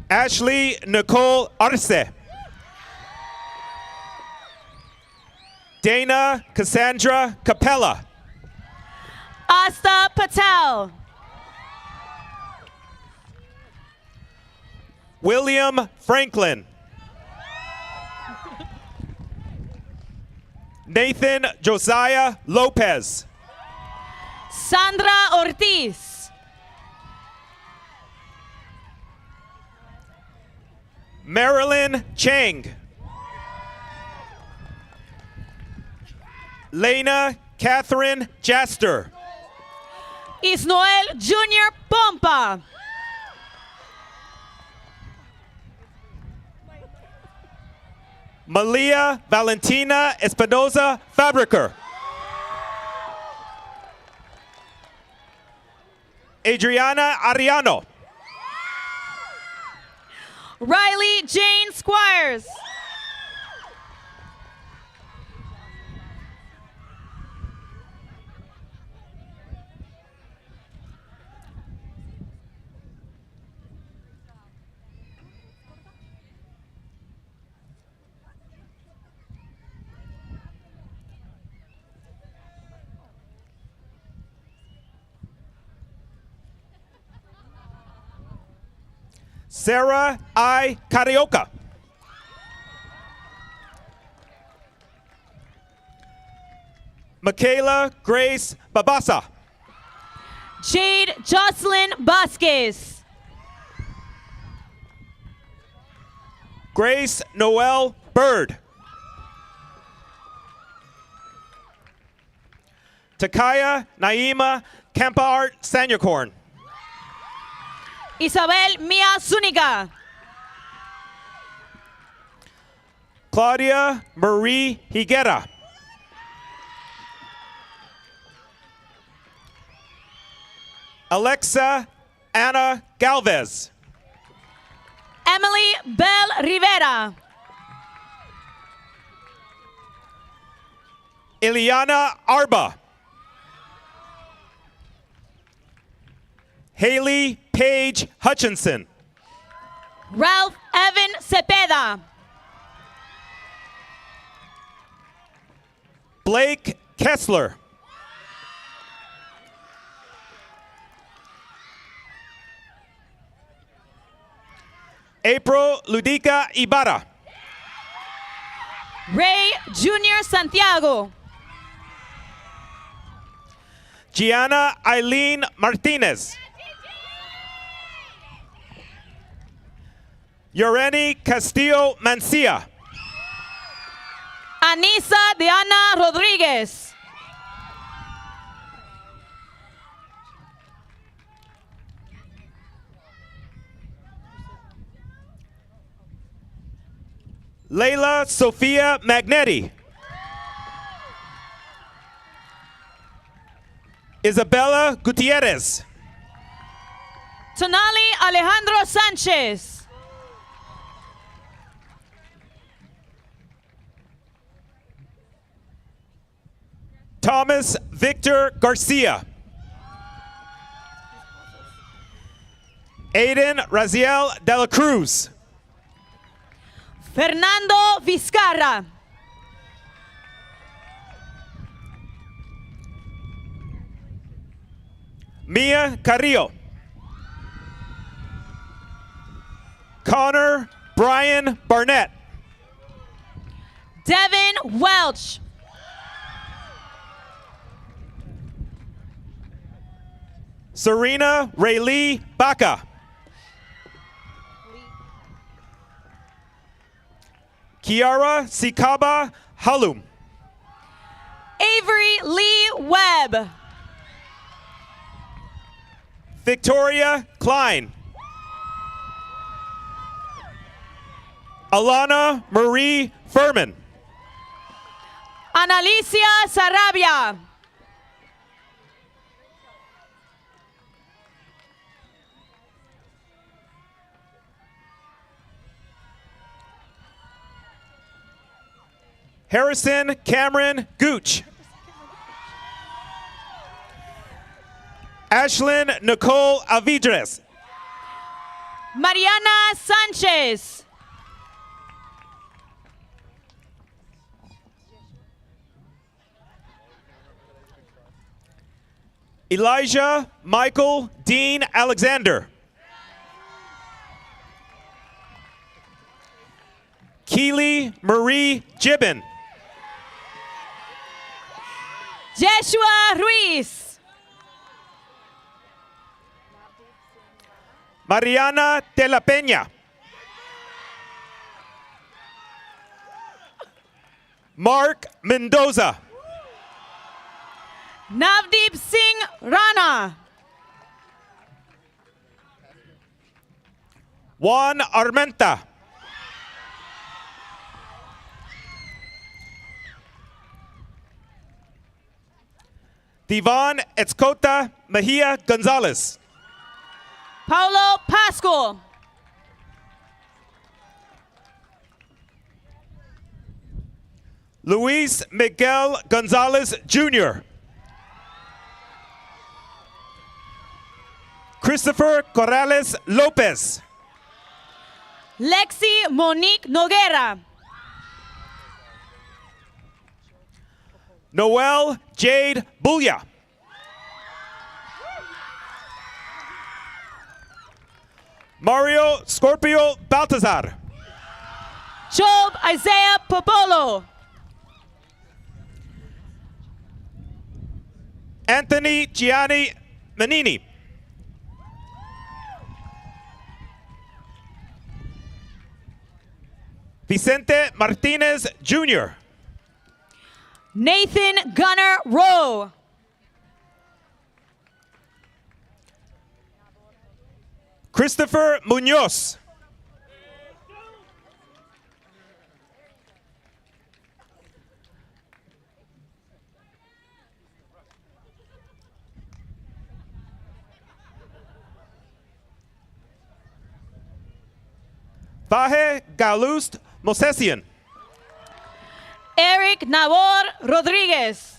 Speaker 10: Ashley Nicole Arce. Dana Cassandra Capella.
Speaker 11: Asta Patel.
Speaker 10: William Franklin. Nathan Josiah Lopez.
Speaker 11: Sandra Ortiz.
Speaker 10: Marilyn Chang. Lena Catherine Jaster.
Speaker 11: Isnoel Jr. Pompa.
Speaker 10: Malia Valentina Espinoza Fabriker. Adriana Ariano.
Speaker 11: Riley Jane Squires.
Speaker 10: Sarah I. Carioca. Michaela Grace Babasa.
Speaker 11: Jade Jocelyn Vasquez.
Speaker 10: Grace Noel Bird. Takaya Naima Campart Sanyakorn.
Speaker 11: Isabel Mia Zuniga.
Speaker 10: Claudia Marie Higuera. Alexa Anna Galvez.
Speaker 11: Emily Bell Rivera.
Speaker 10: Ileana Arba. Haley Paige Hutchinson.
Speaker 11: Ralph Evan Cepeda.
Speaker 10: Blake Kessler. April Ludica Ibarra.
Speaker 11: Ray Junior Santiago.
Speaker 10: Gianna Eileen Martinez. Yoreni Castillo Mancia.
Speaker 11: Anisa Diana Rodriguez.
Speaker 10: Layla Sofia Magnetti. Isabella Gutierrez.
Speaker 11: Tonali Alejandro Sanchez.
Speaker 10: Thomas Victor Garcia. Aiden Raziel de la Cruz.
Speaker 11: Fernando Vizcarra.
Speaker 10: Mia Carrillo. Connor Brian Barnett.
Speaker 11: Devin Welch.
Speaker 10: Serena Raylee Baca. Kiara Sikaba Halum.
Speaker 11: Avery Lee Webb.
Speaker 10: Victoria Klein. Alana Marie Furman.
Speaker 11: Analicia Sarabia.
Speaker 10: Harrison Cameron Gooch. Ashlyn Nicole Avidres.
Speaker 11: Mariana Sanchez.
Speaker 10: Elijah Michael Dean Alexander. Keely Marie Gibbon.
Speaker 11: Jeshua Ruiz.
Speaker 10: Mariana de la Peña. Mark Mendoza.
Speaker 11: Navdeep Singh Rana.
Speaker 10: Juan Armenta. Divan Etzcota Mejia Gonzalez.
Speaker 11: Paulo Pascual.
Speaker 10: Luis Miguel Gonzalez Jr. Christopher Corrales Lopez.
Speaker 11: Lexi Monique Noguera.
Speaker 10: Noel Jade Bulia. Mario Scorpio Baltazar.
Speaker 11: Job Isaiah Popolo.
Speaker 10: Anthony Gianni Manini. Vicente Martinez Jr.
Speaker 11: Nathan Gunner Rowe.
Speaker 10: Christopher Munoz. Faje Galust Mosesian.
Speaker 11: Eric Nabor Rodriguez.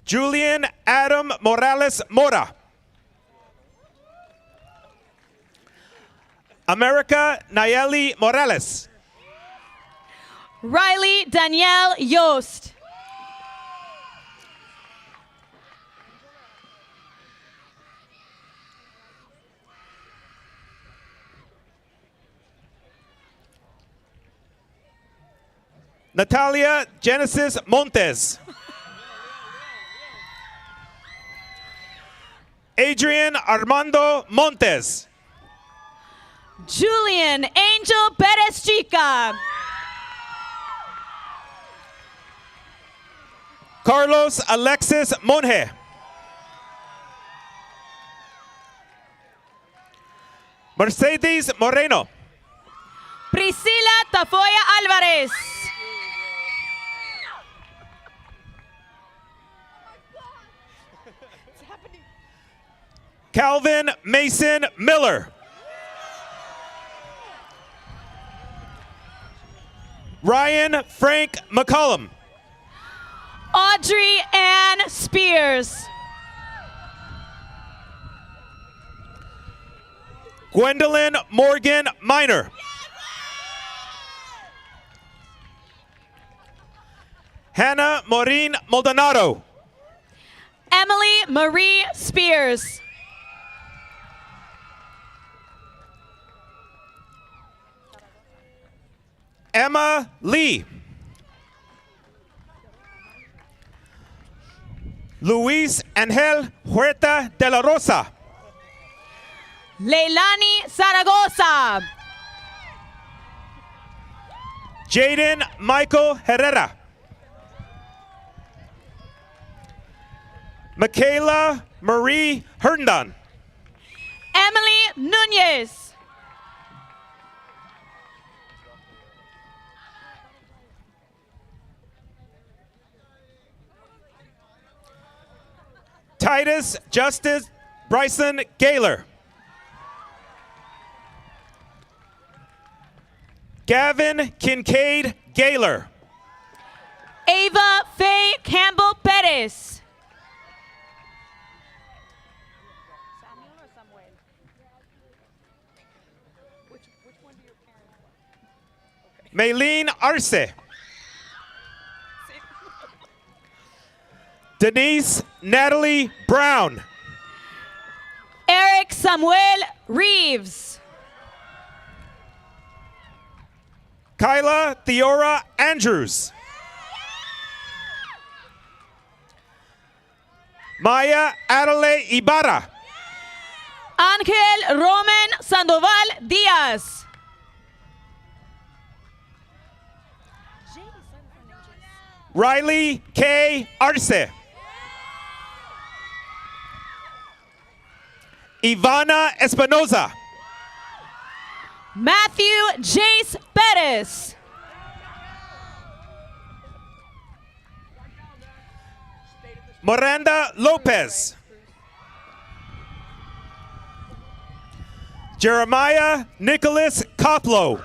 Speaker 10: Julian Adam Morales Mora. America Nayeli Morales.
Speaker 11: Riley Danielle Yost.
Speaker 10: Natalia Genesis Montes. Adrian Armando Montes.
Speaker 11: Julian Angel Perez Chica.
Speaker 10: Carlos Alexis Monje. Mercedes Moreno.
Speaker 11: Priscila Tafoya Alvarez.
Speaker 10: Calvin Mason Miller. Ryan Frank McCollum.
Speaker 11: Audrey Ann Spears.
Speaker 10: Gwendolyn Morgan Minor. Hannah Maureen Maldonado.
Speaker 11: Emily Marie Spears.
Speaker 10: Emma Lee. Luis Angel Huerta de la Rosa.
Speaker 11: Leilani Zaragoza.
Speaker 10: Jaden Michael Herrera. Michaela Marie Herndon.
Speaker 11: Emily Nunez.
Speaker 10: Titus Justice Bryson Gaylor. Gavin Kincaid Gaylor.
Speaker 11: Ava Faye Campbell Perez.
Speaker 10: Maylene Arce. Denise Natalie Brown.
Speaker 11: Eric Samuel Reeves.
Speaker 10: Kyla Theora Andrews. Maya Adelaide Ibarra.
Speaker 11: Ángel Roman Sandoval Díaz.
Speaker 10: Riley K. Arce. Ivana Espinoza.
Speaker 11: Matthew Jace Perez.
Speaker 10: Miranda Lopez. Jeremiah Nicholas Koplo.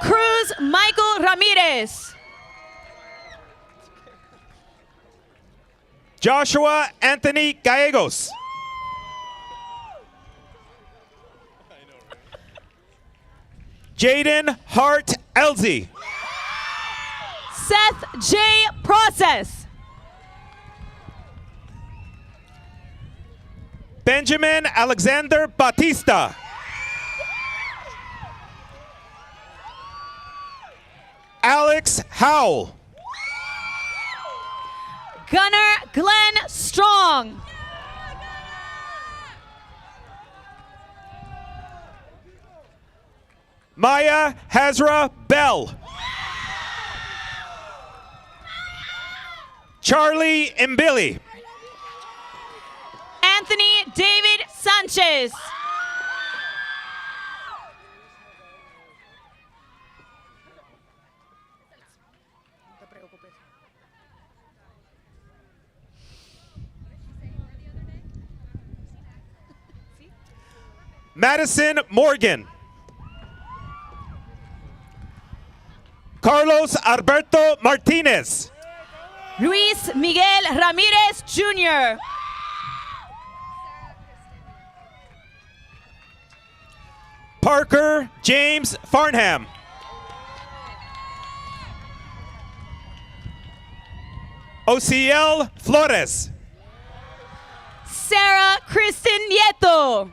Speaker 11: Cruz Michael Ramirez.
Speaker 10: Joshua Anthony Gallegos. Jaden Hart Elsie.
Speaker 11: Seth J. Process.
Speaker 10: Benjamin Alexander Batista. Alex Howell.
Speaker 11: Gunnar Glenn Strong.
Speaker 10: Maya Hazra Bell. Charlie Mbili.
Speaker 11: Anthony David Sanchez.
Speaker 10: Madison Morgan. Carlos Alberto Martinez.
Speaker 11: Luis Miguel Ramirez Jr.
Speaker 10: Parker James Farnham. Ociel Flores.
Speaker 11: Sarah Kristen Nieto.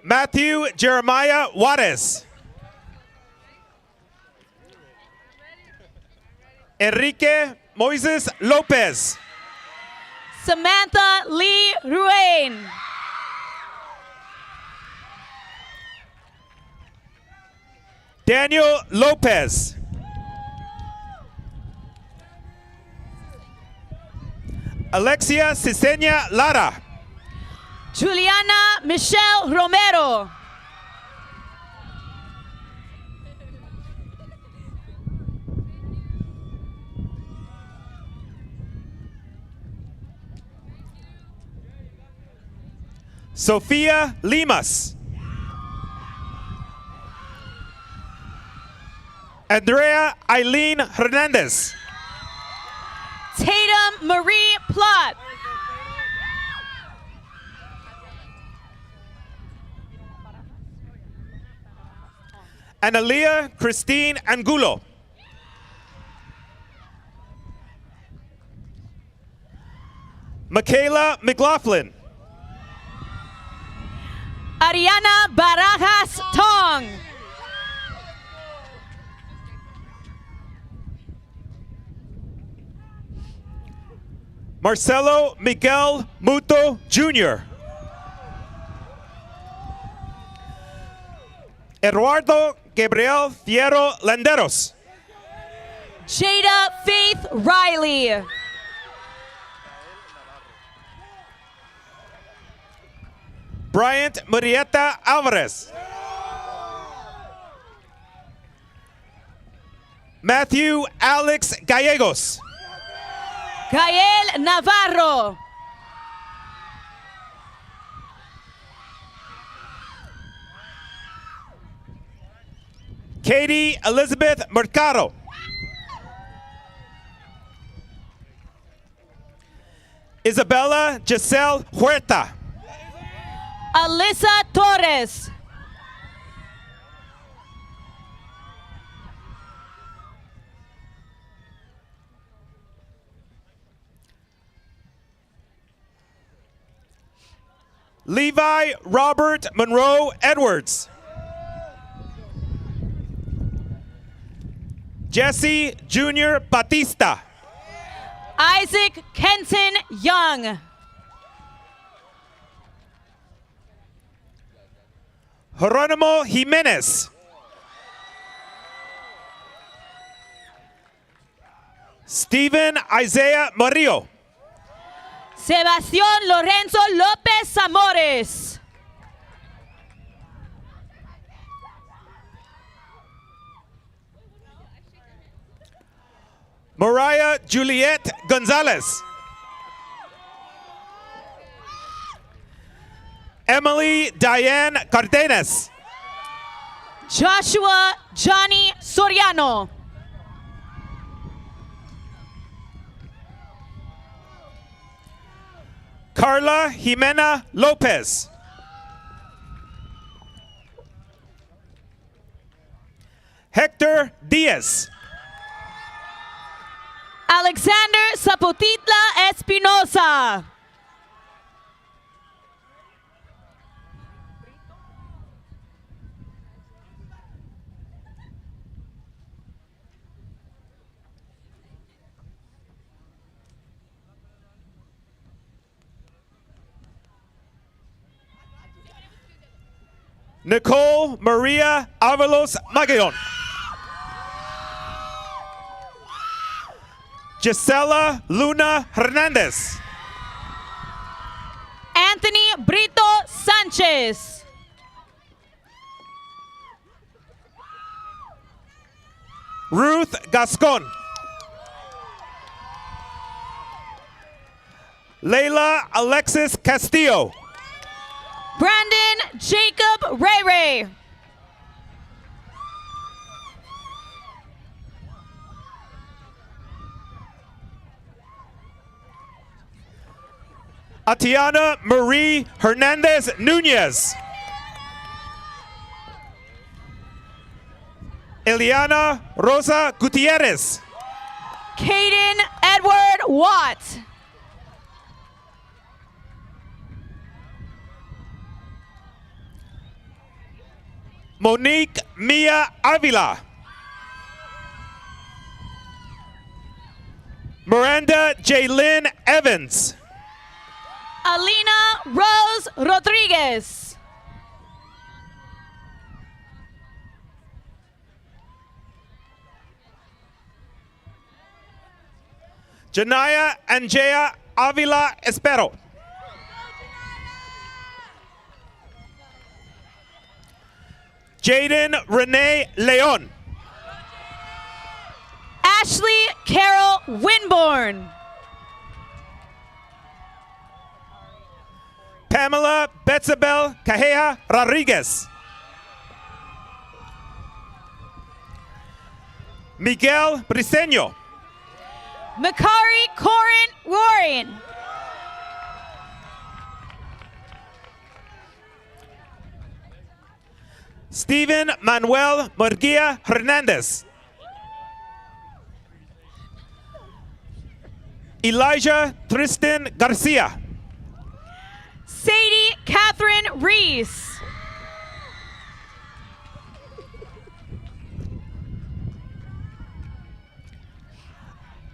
Speaker 10: Matthew Jeremiah Juarez. Enrique Moises Lopez.
Speaker 11: Samantha Lee Ruane.
Speaker 10: Daniel Lopez. Alexia Cesenia Lara.
Speaker 11: Juliana Michelle Romero.
Speaker 10: Sofia Limas. Andrea Eileen Hernandez.
Speaker 11: Tatum Marie Plot.
Speaker 10: Analia Christine Angulo. Michaela McLaughlin.
Speaker 11: Ariana Barajas Tong.
Speaker 10: Marcelo Miguel Muto Jr. Eduardo Gabriel Fierro Landeros.
Speaker 11: Jada Faith Riley.
Speaker 10: Bryant Murieta Alvarez. Matthew Alex Gallegos.
Speaker 11: Gael Navarro.
Speaker 10: Katie Elizabeth Mercado. Isabella Giselle Huerta.
Speaker 11: Alyssa Torres.
Speaker 10: Levi Robert Monroe Edwards. Jesse Jr. Batista.
Speaker 11: Isaac Kenton Young.
Speaker 10: Jeronimo Jimenez. Stephen Isaiah Murillo.
Speaker 11: Sebastián Lorenzo López Zamores.
Speaker 10: Mariah Juliet Gonzalez. Emily Diane Cardenas.
Speaker 11: Joshua Johnny Soriano.
Speaker 10: Carla Jimena Lopez. Hector Diaz.
Speaker 11: Alexander Zapotitla Espinosa.
Speaker 10: Nicole Maria Avalos Magallon. Gisela Luna Hernandez.
Speaker 11: Anthony Brito Sanchez.
Speaker 10: Ruth Gascon. Layla Alexis Castillo.
Speaker 11: Brandon Jacob Ray Ray.
Speaker 10: Atiana Marie Hernandez Nunez. Eliana Rosa Gutierrez.
Speaker 11: Caden Edward Watt.
Speaker 10: Monique Mia Avila. Miranda Jaylyn Evans.
Speaker 11: Alina Rose Rodriguez.
Speaker 10: Janaya Angea Avila Espero. Jaden Renee Leon.
Speaker 11: Ashley Carol Winborn.
Speaker 10: Pamela Betzabel Cajeja Rodriguez. Miguel Briseño.
Speaker 11: Makari Corin Warren.
Speaker 10: Steven Manuel Murguia Hernandez. Elijah Tristan Garcia.
Speaker 11: Sadie Catherine Reese.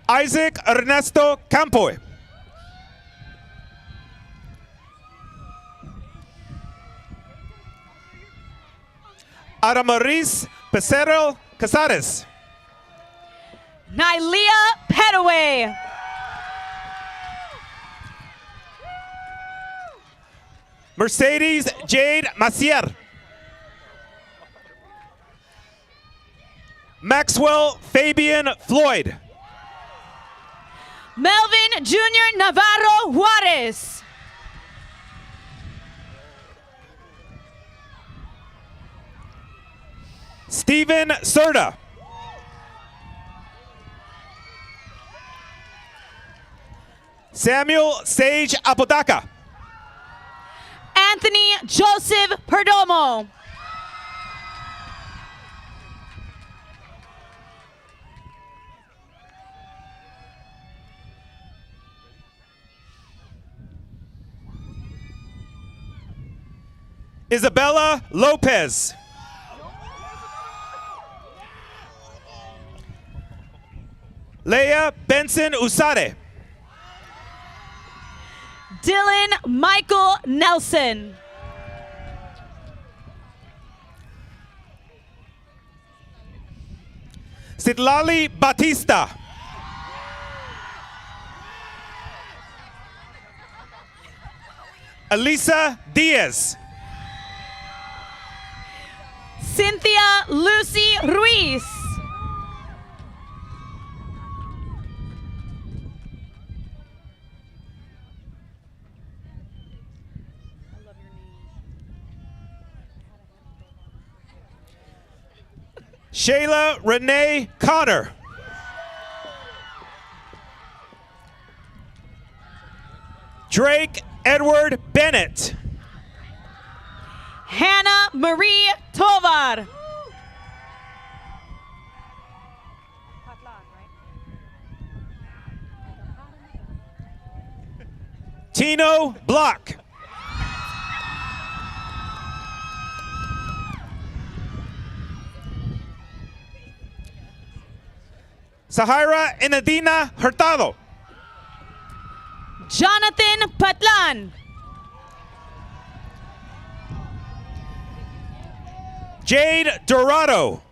Speaker 10: Isaac Ernesto Campoy. Adamaris Becerril Casares.
Speaker 11: Nylea Petaway.
Speaker 10: Mercedes Jade Macier. Maxwell Fabian Floyd.
Speaker 11: Melvin Jr. Navarro Juarez.
Speaker 10: Steven Serta. Samuel Sage Apodaca.
Speaker 11: Anthony Joseph Perdomo.
Speaker 10: Isabella Lopez. Leia Benson Usade.
Speaker 11: Dylan Michael Nelson.
Speaker 10: Citlali Batista. Elisa Diaz.
Speaker 11: Cynthia Lucy Ruiz.
Speaker 10: Shayla Renee Connor. Drake Edward Bennett.
Speaker 11: Hannah Marie Tovar.
Speaker 10: Tino Block. Sahira Enadina Hurtado.
Speaker 11: Jonathan Patlan.
Speaker 10: Jade Dorado.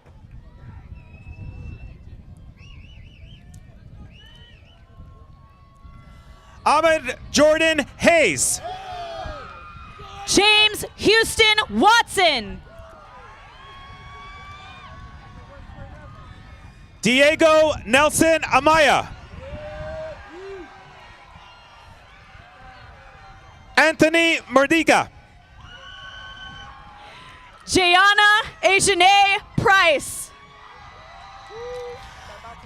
Speaker 10: Ahmed Jordan Hayes.
Speaker 11: James Houston Watson.
Speaker 10: Diego Nelson Amaya. Anthony Merdiga.
Speaker 11: Jayana Ajane Price.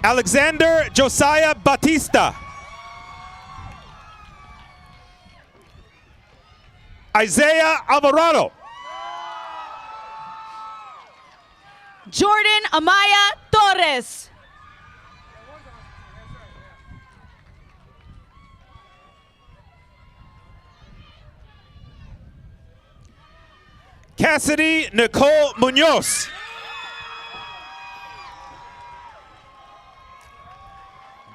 Speaker 10: Alexander Josiah Batista. Isaiah Alvarado.
Speaker 11: Jordan Amaya Torres.
Speaker 10: Cassidy Nicole Munoz.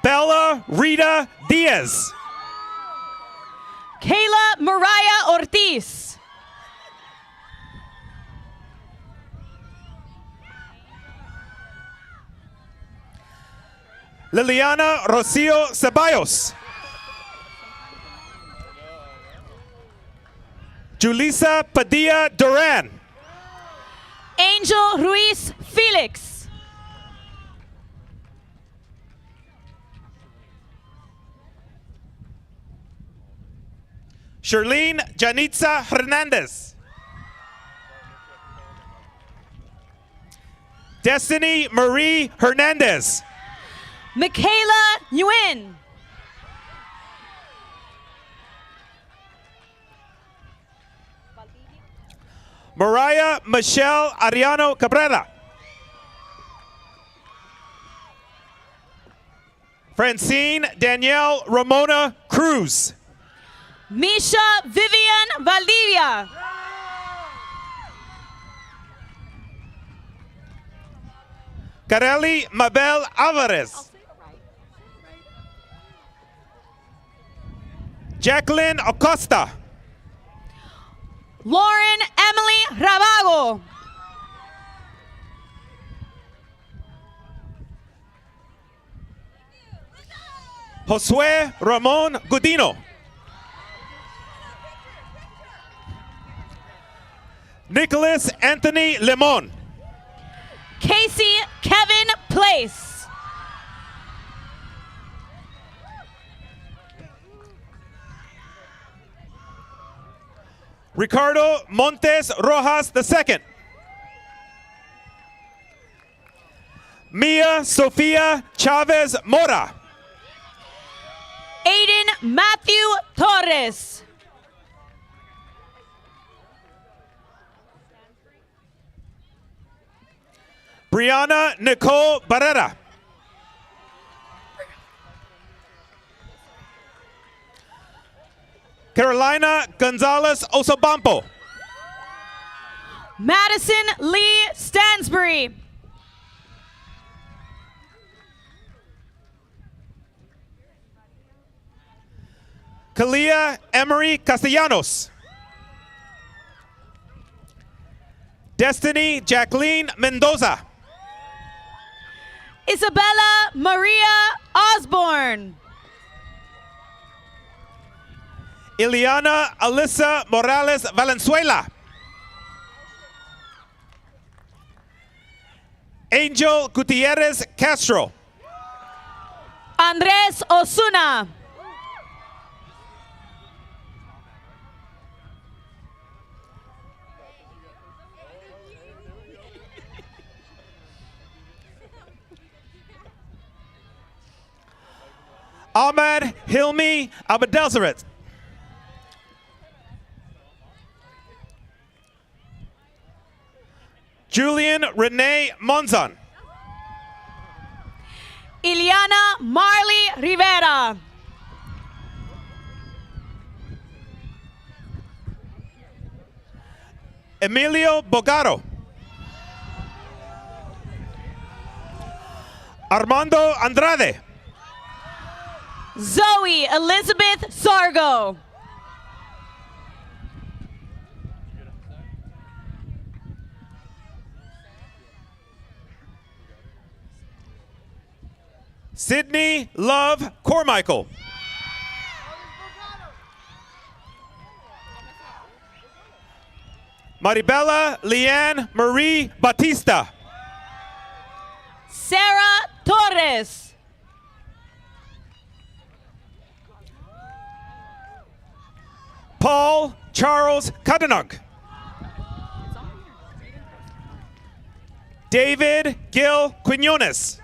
Speaker 10: Bella Rita Diaz.
Speaker 11: Kayla Mariah Ortiz.
Speaker 10: Liliana Rocio Ceballos. Julissa Padilla Duran.
Speaker 11: Angel Ruiz Felix.
Speaker 10: Sherlene Janitza Hernandez. Destiny Marie Hernandez.
Speaker 11: Michaela Nguyen.
Speaker 10: Mariah Michelle Ariano Cabrera. Francine Danielle Ramona Cruz.
Speaker 11: Misha Vivian Valdivia.
Speaker 10: Kareli Mabel Alvarez. Jacqueline Acosta.
Speaker 11: Lauren Emily Rabago.
Speaker 10: Josue Ramon Gudino. Nicholas Anthony Lemon.
Speaker 11: Casey Kevin Place.
Speaker 10: Ricardo Montes Rojas II. Mia Sofia Chavez Mora.
Speaker 11: Aiden Matthew Torres.
Speaker 10: Brianna Nicole Barrera. Carolina Gonzalez Osobampo.
Speaker 11: Madison Lee Stansbury.
Speaker 10: Kalia Emery Castellanos. Destiny Jacqueline Mendoza.
Speaker 11: Isabella Maria Osborne.
Speaker 10: Ileana Alyssa Morales Valenzuela. Angel Gutierrez Castro.
Speaker 11: Andres Osuna.
Speaker 10: Ahmad Hilmi Abdelzaret. Julian Renee Monzon.
Speaker 11: Iliana Marley Rivera.
Speaker 10: Emilio Bogaro. Armando Andrade.
Speaker 11: Zoe Elizabeth Sargo.
Speaker 10: Sydney Love Cormichael. Maribela Leanne Marie Batista.
Speaker 11: Sarah Torres.
Speaker 10: Paul Charles Kadanug. David Gil Quinones.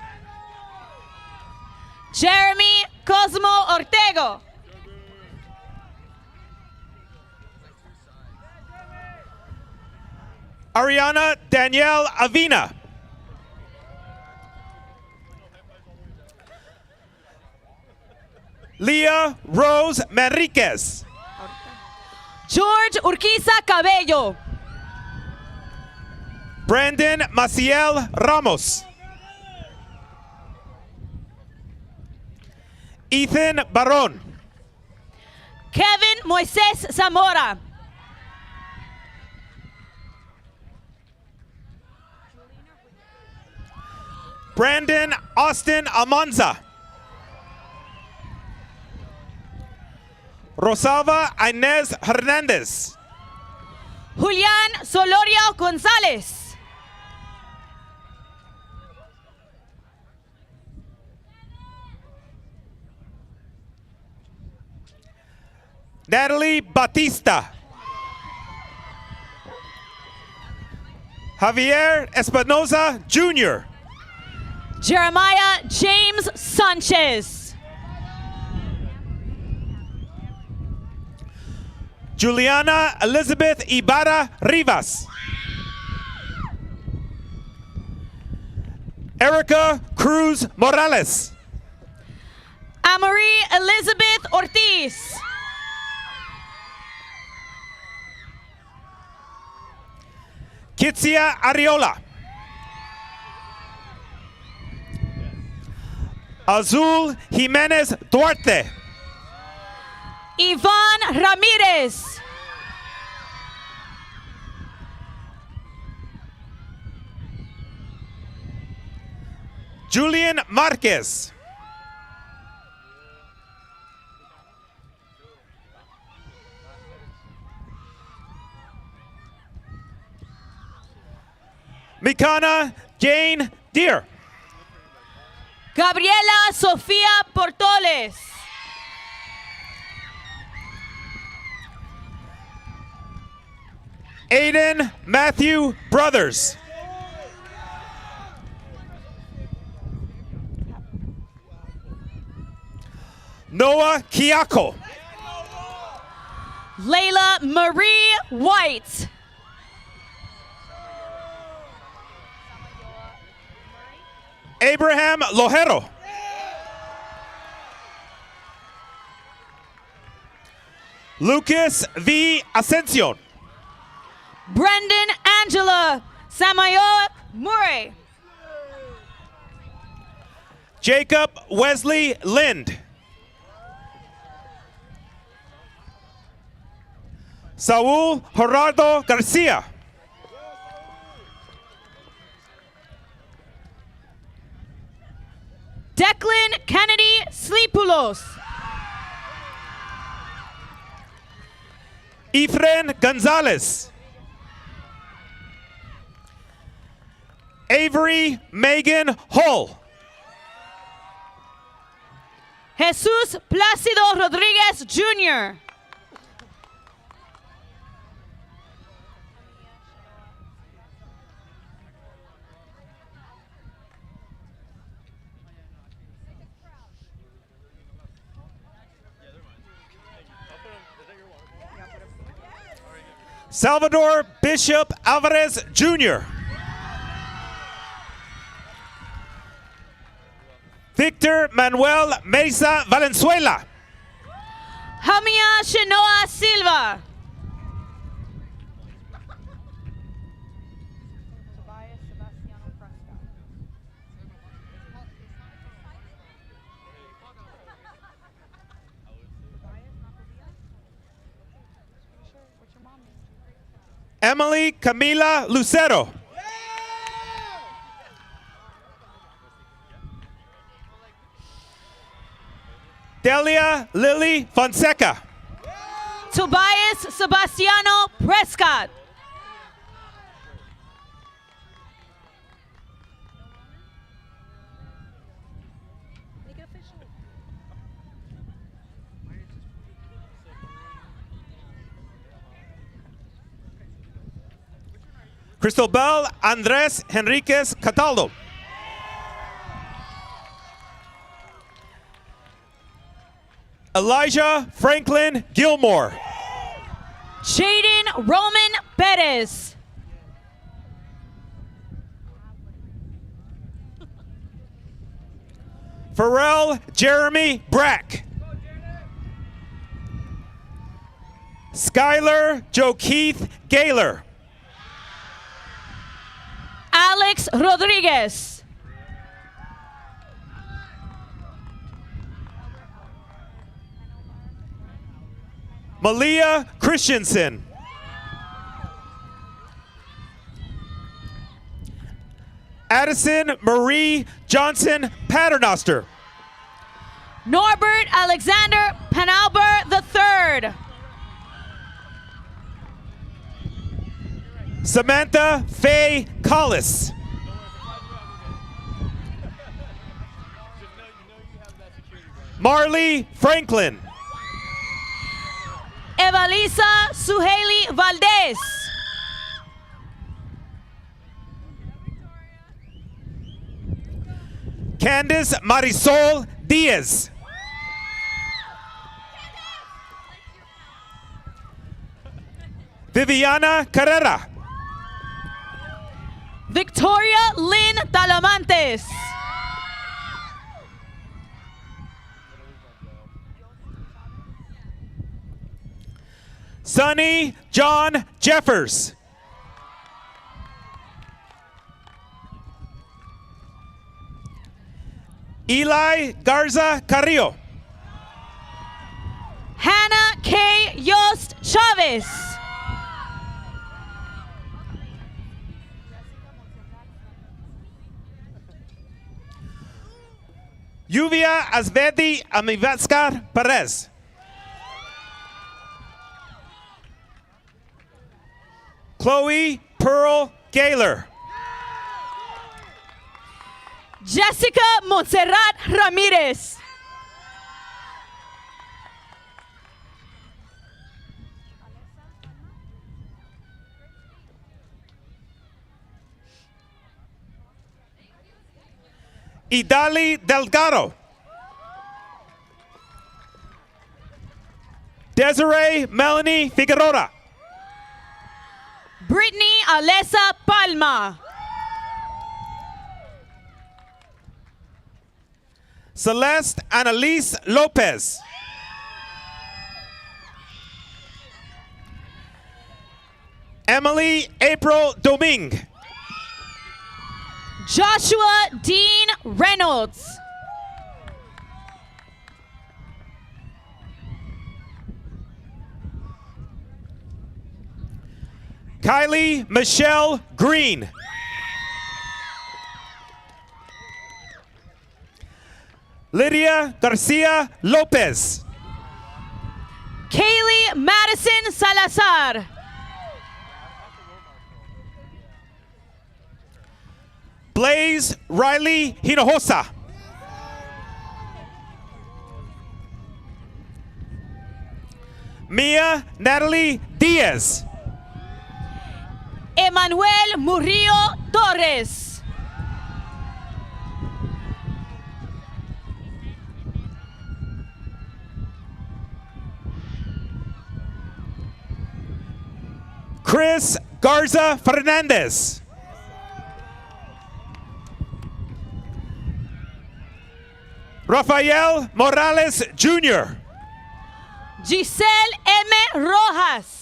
Speaker 11: Jeremy Cosmo Ortego.
Speaker 10: Ariana Danielle Avina. Leah Rose Manriquez.
Speaker 11: George Urquiza Cabello.
Speaker 10: Brandon Maciel Ramos. Ethan Barron.
Speaker 11: Kevin Moises Zamora.
Speaker 10: Brandon Austin Almanza. Rosalva Inez Hernandez.
Speaker 11: Julián Solorio González.
Speaker 10: Natalie Batista. Javier Espinoza Jr.
Speaker 11: Jeremiah James Sanchez.
Speaker 10: Juliana Elizabeth Ibarra Rivas. Erica Cruz Morales.
Speaker 11: Amory Elizabeth Ortiz.
Speaker 10: Kitsia Ariola. Azul Jimenez Duarte.
Speaker 11: Iván Ramírez.
Speaker 10: Julian Marquez. Mikana Jane Deer.
Speaker 11: Gabriela Sofía Portoles.
Speaker 10: Aiden Matthew Brothers. Noah Kiako.
Speaker 11: Layla Marie White.
Speaker 10: Abraham Lojero. Lucas V. Ascension.
Speaker 11: Brendan Angela Samayo Murray.
Speaker 10: Jacob Wesley Lind. Saul Gerardo Garcia.
Speaker 11: Declan Kennedy Slipulos.
Speaker 10: Efren Gonzalez. Avery Megan Hull.
Speaker 11: Jesus Plácido Rodríguez Jr.
Speaker 10: Salvador Bishop Alvarez Jr. Victor Manuel Mesa Valenzuela.
Speaker 11: Jamia Shenoa Silva.
Speaker 10: Emily Camila Lucero. Delia Lily Fonseca.
Speaker 11: Tobias Sebastiano Prescott.
Speaker 10: Cristobal Andres Henriquez Cataldo. Elijah Franklin Gilmore.
Speaker 11: Jaden Roman Perez.
Speaker 10: Pharrell Jeremy Brack. Skylar Jokeith Gaylor.
Speaker 11: Alex Rodriguez.
Speaker 10: Malia Christensen. Addison Marie Johnson Paternoster.
Speaker 11: Norbert Alexander Panalber III.
Speaker 10: Samantha Faye Collis. Marley Franklin.
Speaker 11: Evalisa Suhaili Valdez.
Speaker 10: Candice Marisol Diaz. Viviana Carrera.
Speaker 11: Victoria Lynn Talamantes.
Speaker 10: Sonny John Jeffers. Eli Garza Carrillo.
Speaker 11: Hannah K. Yost Chavez.
Speaker 10: Lluvia Azvedi Amivatskar Perez. Chloe Pearl Gaylor.
Speaker 11: Jessica Montserrat Ramirez.
Speaker 10: Idali Delgado. Desiree Melanie Figueroa.
Speaker 11: Brittany Alessa Palma.
Speaker 10: Celeste Annalise Lopez. Emily April Domingue.
Speaker 11: Joshua Dean Reynolds.
Speaker 10: Kylie Michelle Green. Lydia Garcia Lopez.
Speaker 11: Kaylee Madison Salazar.
Speaker 10: Blaze Riley Hinojosa. Mia Natalie Diaz.
Speaker 11: Emanuel Murillo Torres.
Speaker 10: Chris Garza Fernandez. Rafael Morales Jr.
Speaker 11: Giselle M. Rojas.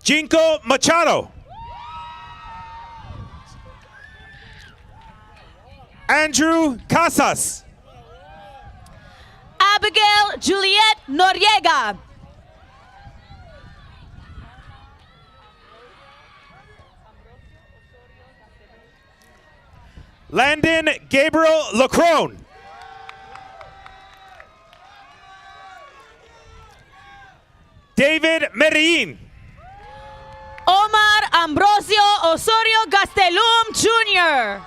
Speaker 10: Jinko Machado. Andrew Casas.
Speaker 11: Abigail Juliet Noriega.
Speaker 10: Landon Gabriel Lacrone. David Medellin.
Speaker 11: Omar Ambrosio Osorio Gastelum Jr.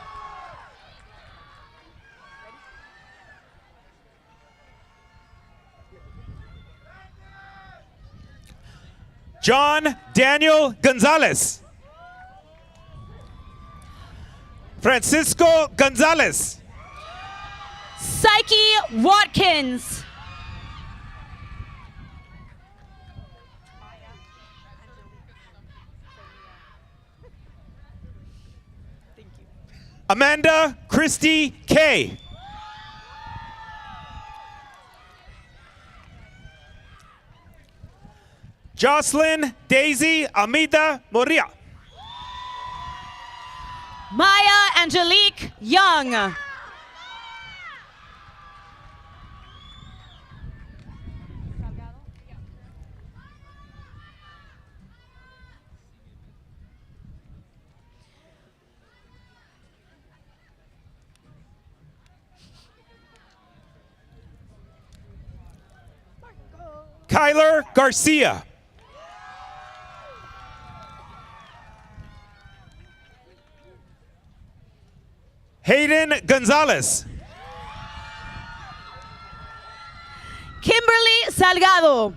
Speaker 10: John Daniel Gonzalez. Francisco Gonzalez.
Speaker 11: Psyche Watkins.
Speaker 10: Amanda Christie K. Jocelyn Daisy Amida Moria.
Speaker 11: Maya Angelique Young.
Speaker 10: Kyler Garcia. Hayden Aiden Gonzalez.
Speaker 11: Kimberly Salgado.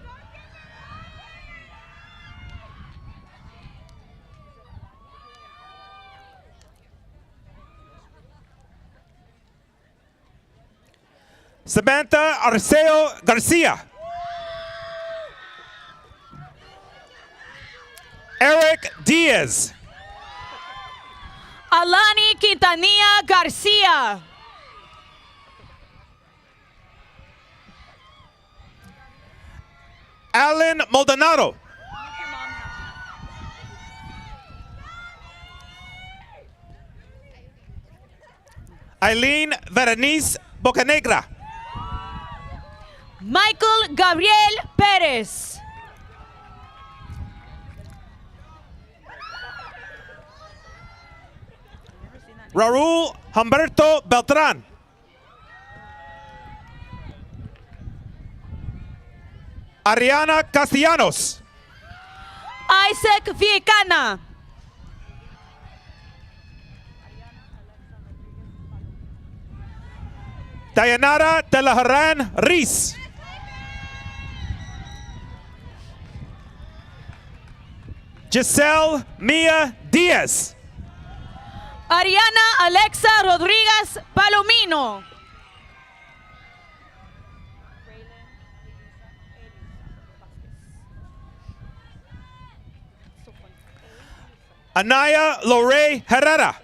Speaker 10: Samantha Arceo Garcia. Eric Diaz.
Speaker 11: Alani Quintanilla Garcia.
Speaker 10: Alan Maldonado. Eileen Veronice Bocanegra.
Speaker 11: Michael Gabriel Perez.
Speaker 10: Raúl Humberto Beltrán. Ariana Castellanos.
Speaker 11: Isaac Viecana.
Speaker 10: Dayanara de la Herrán Riz. Giselle Mia Diaz.
Speaker 11: Ariana Alexa Rodríguez Palomino.
Speaker 10: Anaya Lorey Herrera.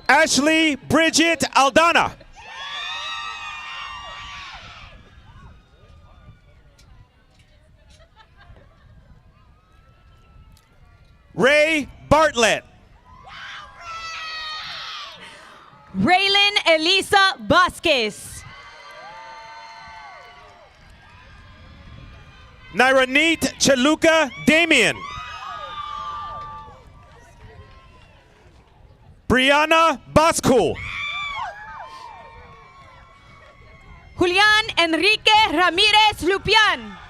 Speaker 10: Ashley Bridget Aldana. Ray Bartlett.
Speaker 11: Raylin Elisa Vasquez.
Speaker 10: Nairanit Chaluka Damian. Brianna Bascool.
Speaker 11: Julián Enrique Ramírez Lupián.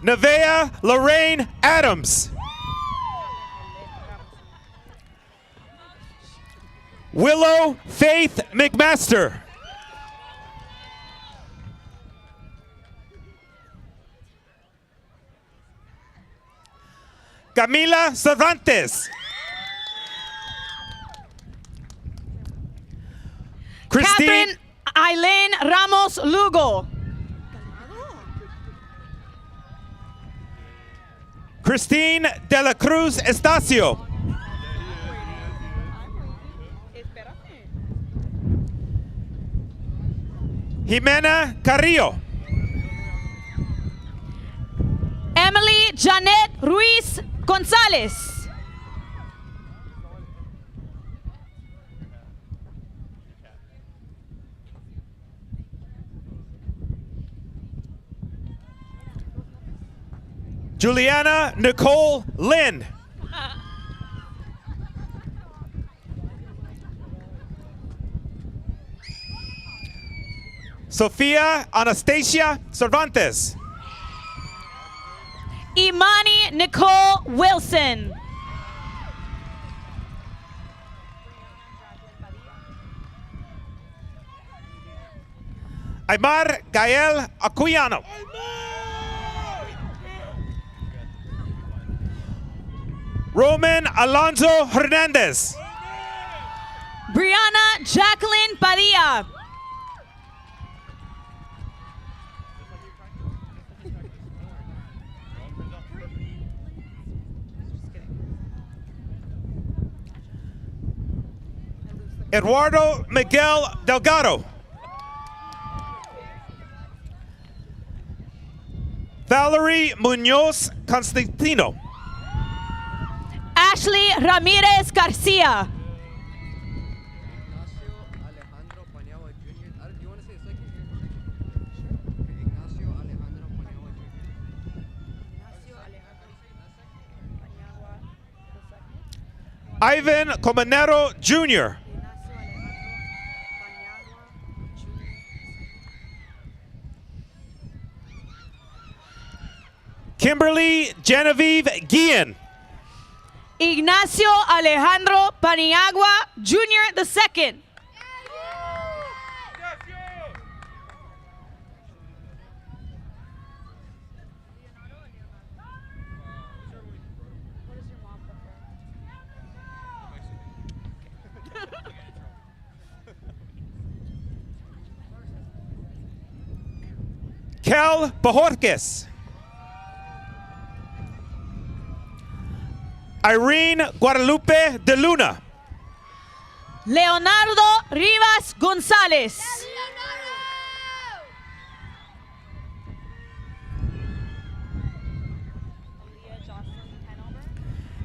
Speaker 10: Nevea Lorraine Adams. Willow Faith McMaster. Camila Cervantes.
Speaker 11: Catherine Aileen Ramos Lugo.
Speaker 10: Christine de la Cruz Estacio. Jimena Carrillo.
Speaker 11: Emily Janet Ruiz González.
Speaker 10: Juliana Nicole Lynn. Sofia Anastasia Cervantes.
Speaker 11: Imani Nicole Wilson.
Speaker 10: Aymar Gael Acuyano. Roman Alonso Hernandez.
Speaker 11: Brianna Jacqueline Padilla.
Speaker 10: Eduardo Miguel Delgado. Valerie Munoz Constantino.
Speaker 11: Ashley Ramirez Garcia.
Speaker 10: Ivan Comanero Jr. Kimberly Genevieve Guillen.
Speaker 11: Ignacio Alejandro Paniagua, Jr. II.
Speaker 10: Kel Bojorquez. Irene Guadalupe de Luna.
Speaker 11: Leonardo Rivas González.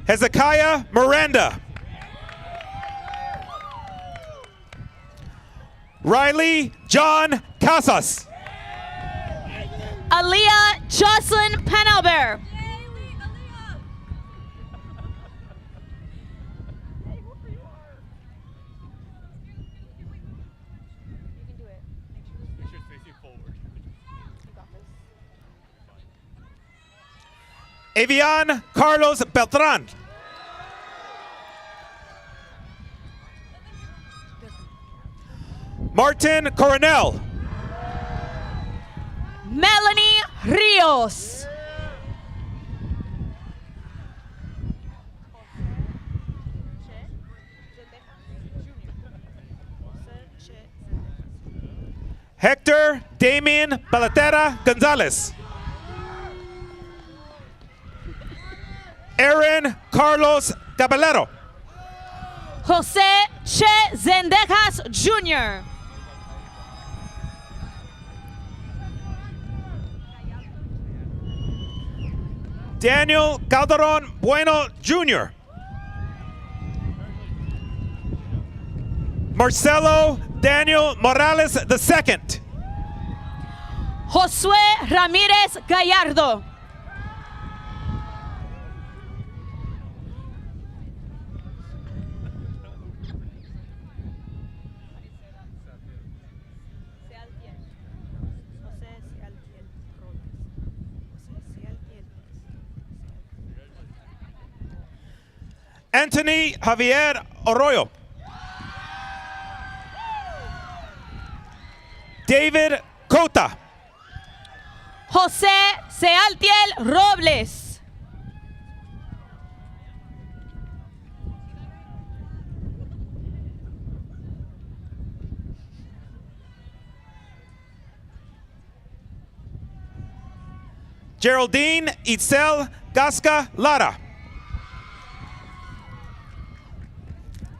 Speaker 10: Hezekiah Miranda. Riley John Casas.
Speaker 11: Aaliyah Jocelyn Penalber.
Speaker 10: Evian Carlos Beltran. Martin Coronel.
Speaker 11: Melanie Rios.
Speaker 10: Hector Damien Palatera Gonzalez. Aaron Carlos Caballero.
Speaker 11: José Che Zendejas Jr.
Speaker 10: Daniel Calderon Bueno Jr. Marcelo Daniel Morales II.
Speaker 11: Josué Ramírez Gallardo.
Speaker 10: Anthony Javier Arroyo. David Cota.
Speaker 11: José Sealtiel Robles.
Speaker 10: Geraldine Itzel Gasca Lara.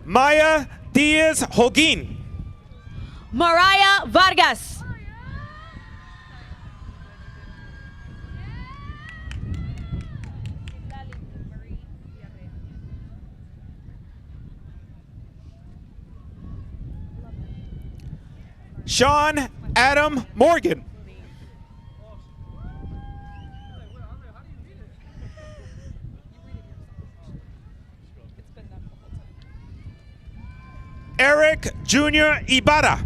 Speaker 10: Maya Diaz Holguin.
Speaker 11: Mariah Vargas.
Speaker 10: Sean Adam Morgan. Eric Jr. Ibarra.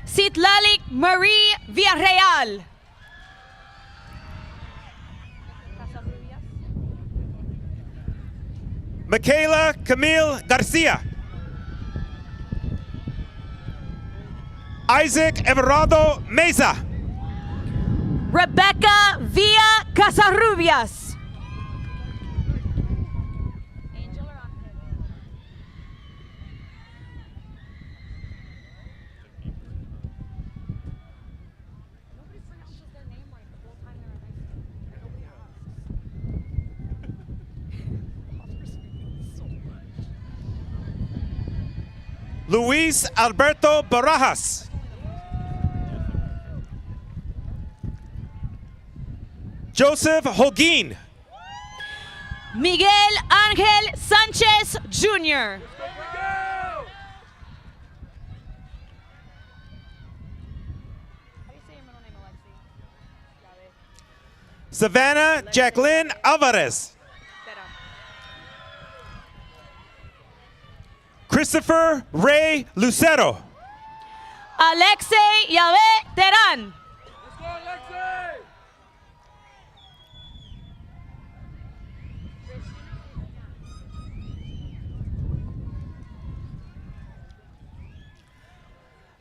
Speaker 11: Citlalic Marie Villarreal.
Speaker 10: Michaela Camille Garcia. Isaac Everardo Mesa.
Speaker 11: Rebecca Villa Casarrubias.
Speaker 10: Luis Alberto Barajas. Joseph Holguin.
Speaker 11: Miguel Ángel Sánchez Jr.
Speaker 10: Savannah Jacqueline Alvarez. Christopher Ray Lucero.
Speaker 11: Alexei Yahvé Terán.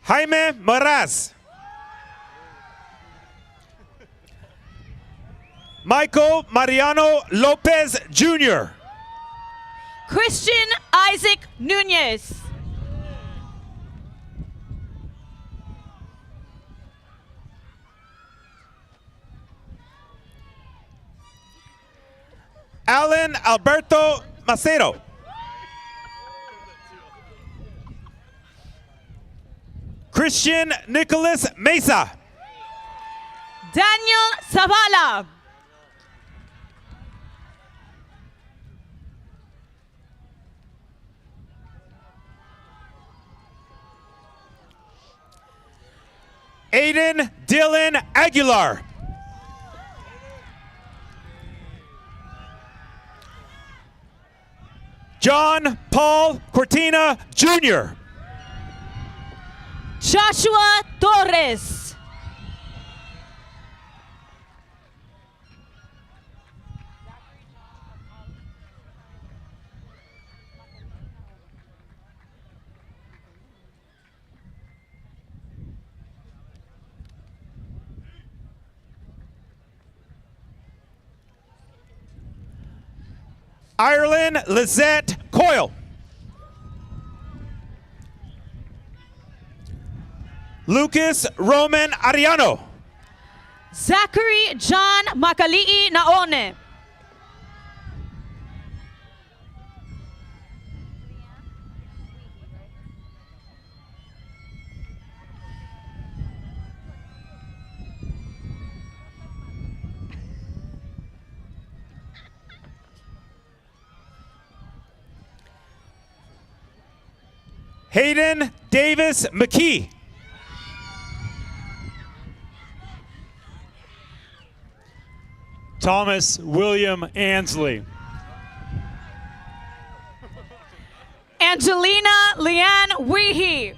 Speaker 10: Jaime Moraz. Michael Mariano Lopez Jr.
Speaker 11: Christian Isaac Nunez.
Speaker 10: Alan Alberto Macedo. Christian Nicholas Mesa.
Speaker 11: Daniel Zavala.
Speaker 10: Aiden Dylan Aguilar. John Paul Cortina Jr.
Speaker 11: Joshua Torres.
Speaker 10: Ireland Lizette Coyle. Lucas Roman Ariano.
Speaker 11: Zachary John Makali'i Naone.
Speaker 10: Hayden Davis McKee.
Speaker 3: Thomas William Ansley.
Speaker 11: Angelina Leanne Weehee.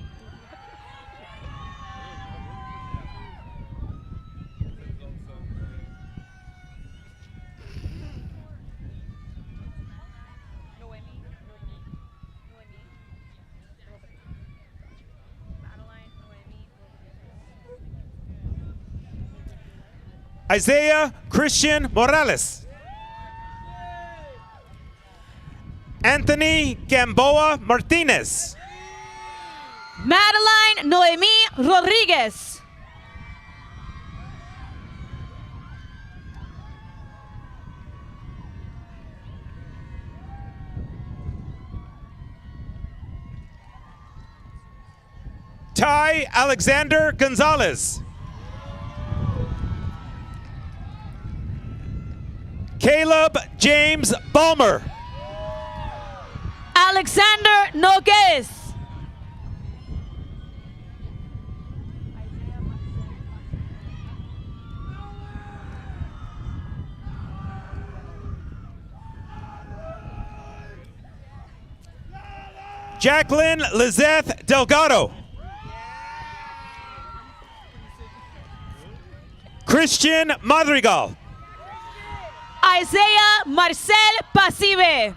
Speaker 10: Isaiah Christian Morales. Anthony Gamboa Martinez.
Speaker 11: Madeline Noemi Rodriguez.
Speaker 10: Ty Alexander Gonzalez. Caleb James Balmer.
Speaker 11: Alexander Noguez.
Speaker 10: Jacqueline Lizeth Delgado. Christian Madrigal.
Speaker 11: Isaiah Marcel Pasive.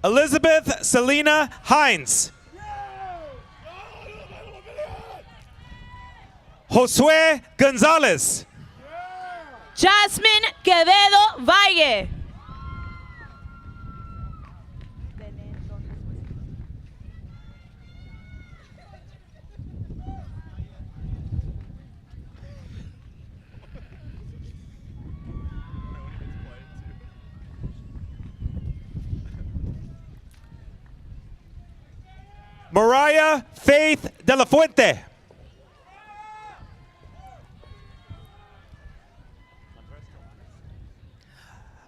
Speaker 10: Elizabeth Selena Hines. Josue Gonzalez.
Speaker 11: Jasmine Quevedo Valle.
Speaker 10: Mariah Faith de la Fuente.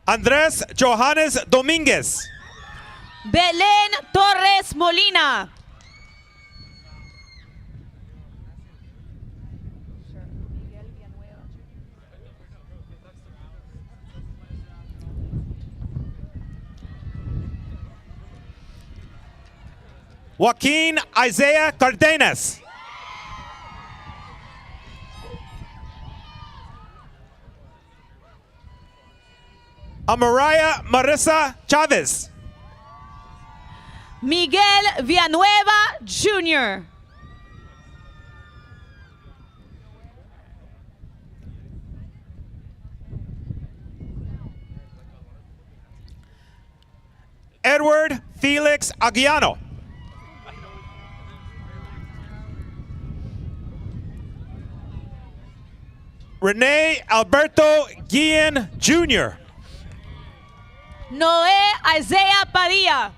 Speaker 10: Andres Johannes Dominguez.
Speaker 11: Belén Torres Molina.
Speaker 10: Joaquin Isaiah Cardenas. Amaraya Marissa Chavez.
Speaker 11: Miguel Villanueva Jr.
Speaker 10: Edward Felix Aguiano. Rene Alberto Guillen Jr.
Speaker 11: Noé Isaiah Padilla.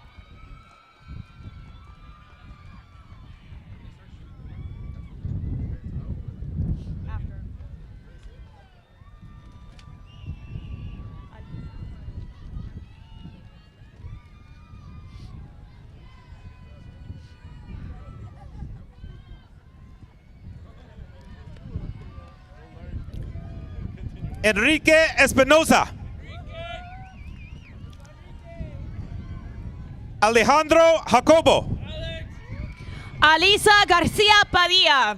Speaker 10: Enrique Espinosa. Alejandro Jacobo.
Speaker 11: Alisa García Padilla.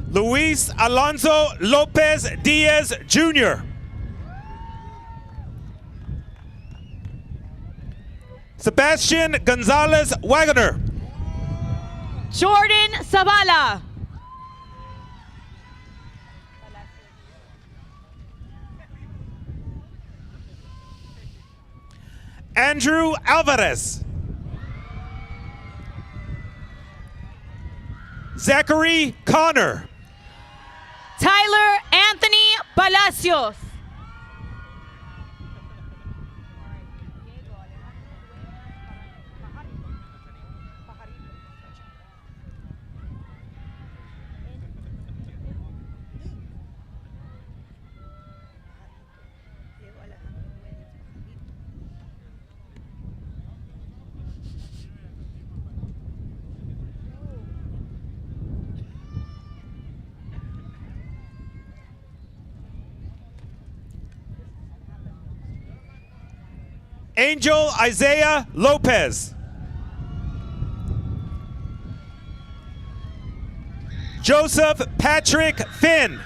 Speaker 10: Luis Alonso Lopez Diaz Jr. Sebastian Gonzalez Wagoner.
Speaker 11: Jordan Zavala.
Speaker 10: Andrew Alvarez. Zachary Connor.
Speaker 11: Tyler Anthony Palacios.
Speaker 10: Angel Isaiah Lopez. Joseph Patrick Finn.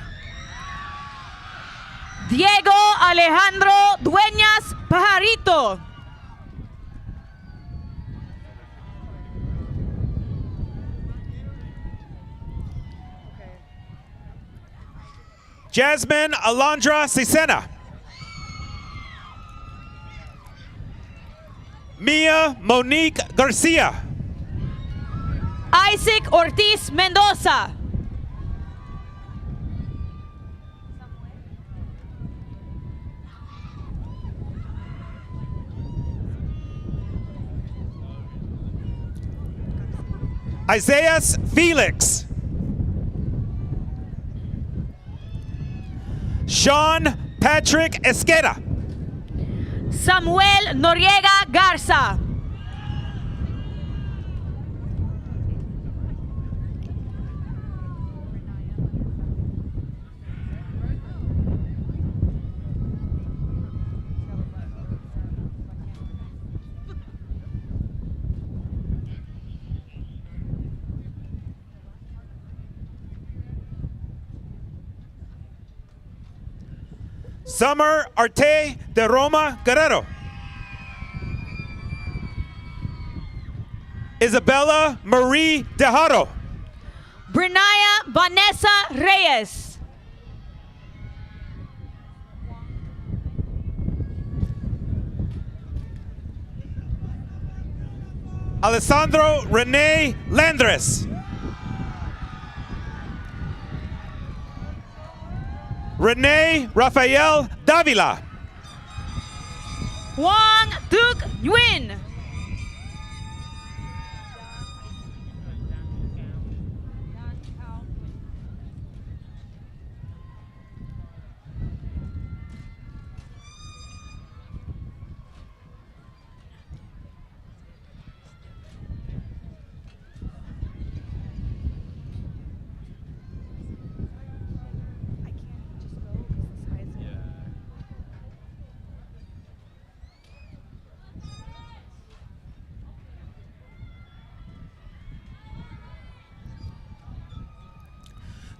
Speaker 11: Diego Alejandro Dueñas Pajarito.
Speaker 10: Jasmine Alondra Cicena. Mia Monique Garcia.
Speaker 11: Isaac Ortiz Mendoza.
Speaker 10: Isaiah Felix. Sean Patrick Esqueda.
Speaker 11: Samuel Noriega Garza.
Speaker 10: Summer Arte de Roma Guerrero. Isabella Marie Dejaro.
Speaker 11: Brenaya Vanessa Reyes.
Speaker 10: Alessandro Rene Landres. Rene Rafael Davila.
Speaker 11: Wang Duc Nguyen.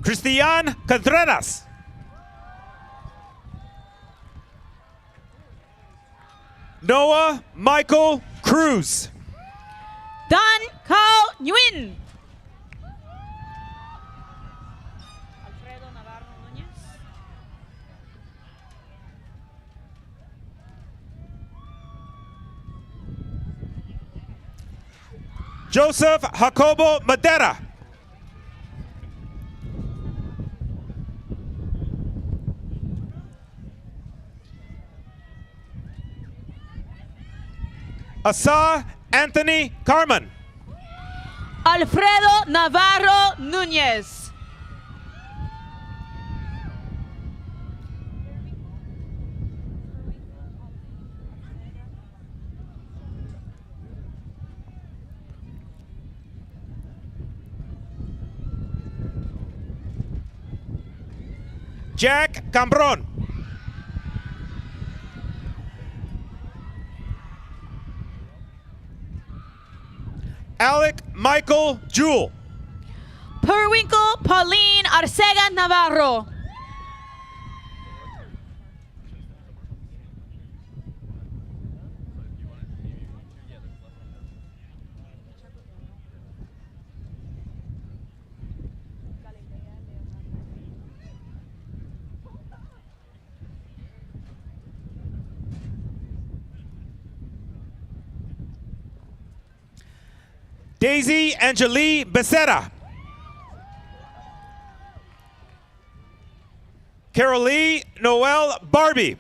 Speaker 10: Cristian Contreras. Noah Michael Cruz.
Speaker 11: Dan Cao Nguyen.
Speaker 10: Joseph Jacobo Madera. Asa Anthony Carmen.
Speaker 11: Alfredo Navarro Núñez.
Speaker 10: Jack Cambron. Alec Michael Jewell.
Speaker 11: Periwinkle Pauline Arcega Navarro.
Speaker 10: Daisy Angelie Becerra. Carolee Noel Barbie.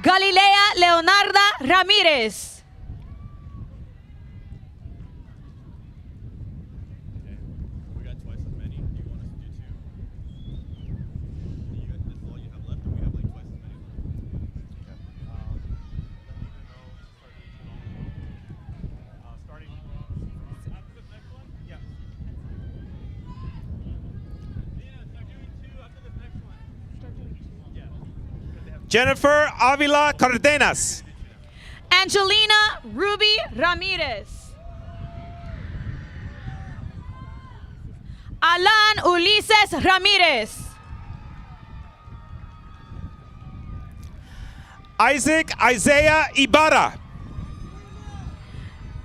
Speaker 11: Galilea Leonarda Ramírez.
Speaker 10: Jennifer Avila Cardenas.
Speaker 11: Angelina Ruby Ramírez. Alan Ulises Ramírez.
Speaker 10: Isaac Isaiah Ibarra.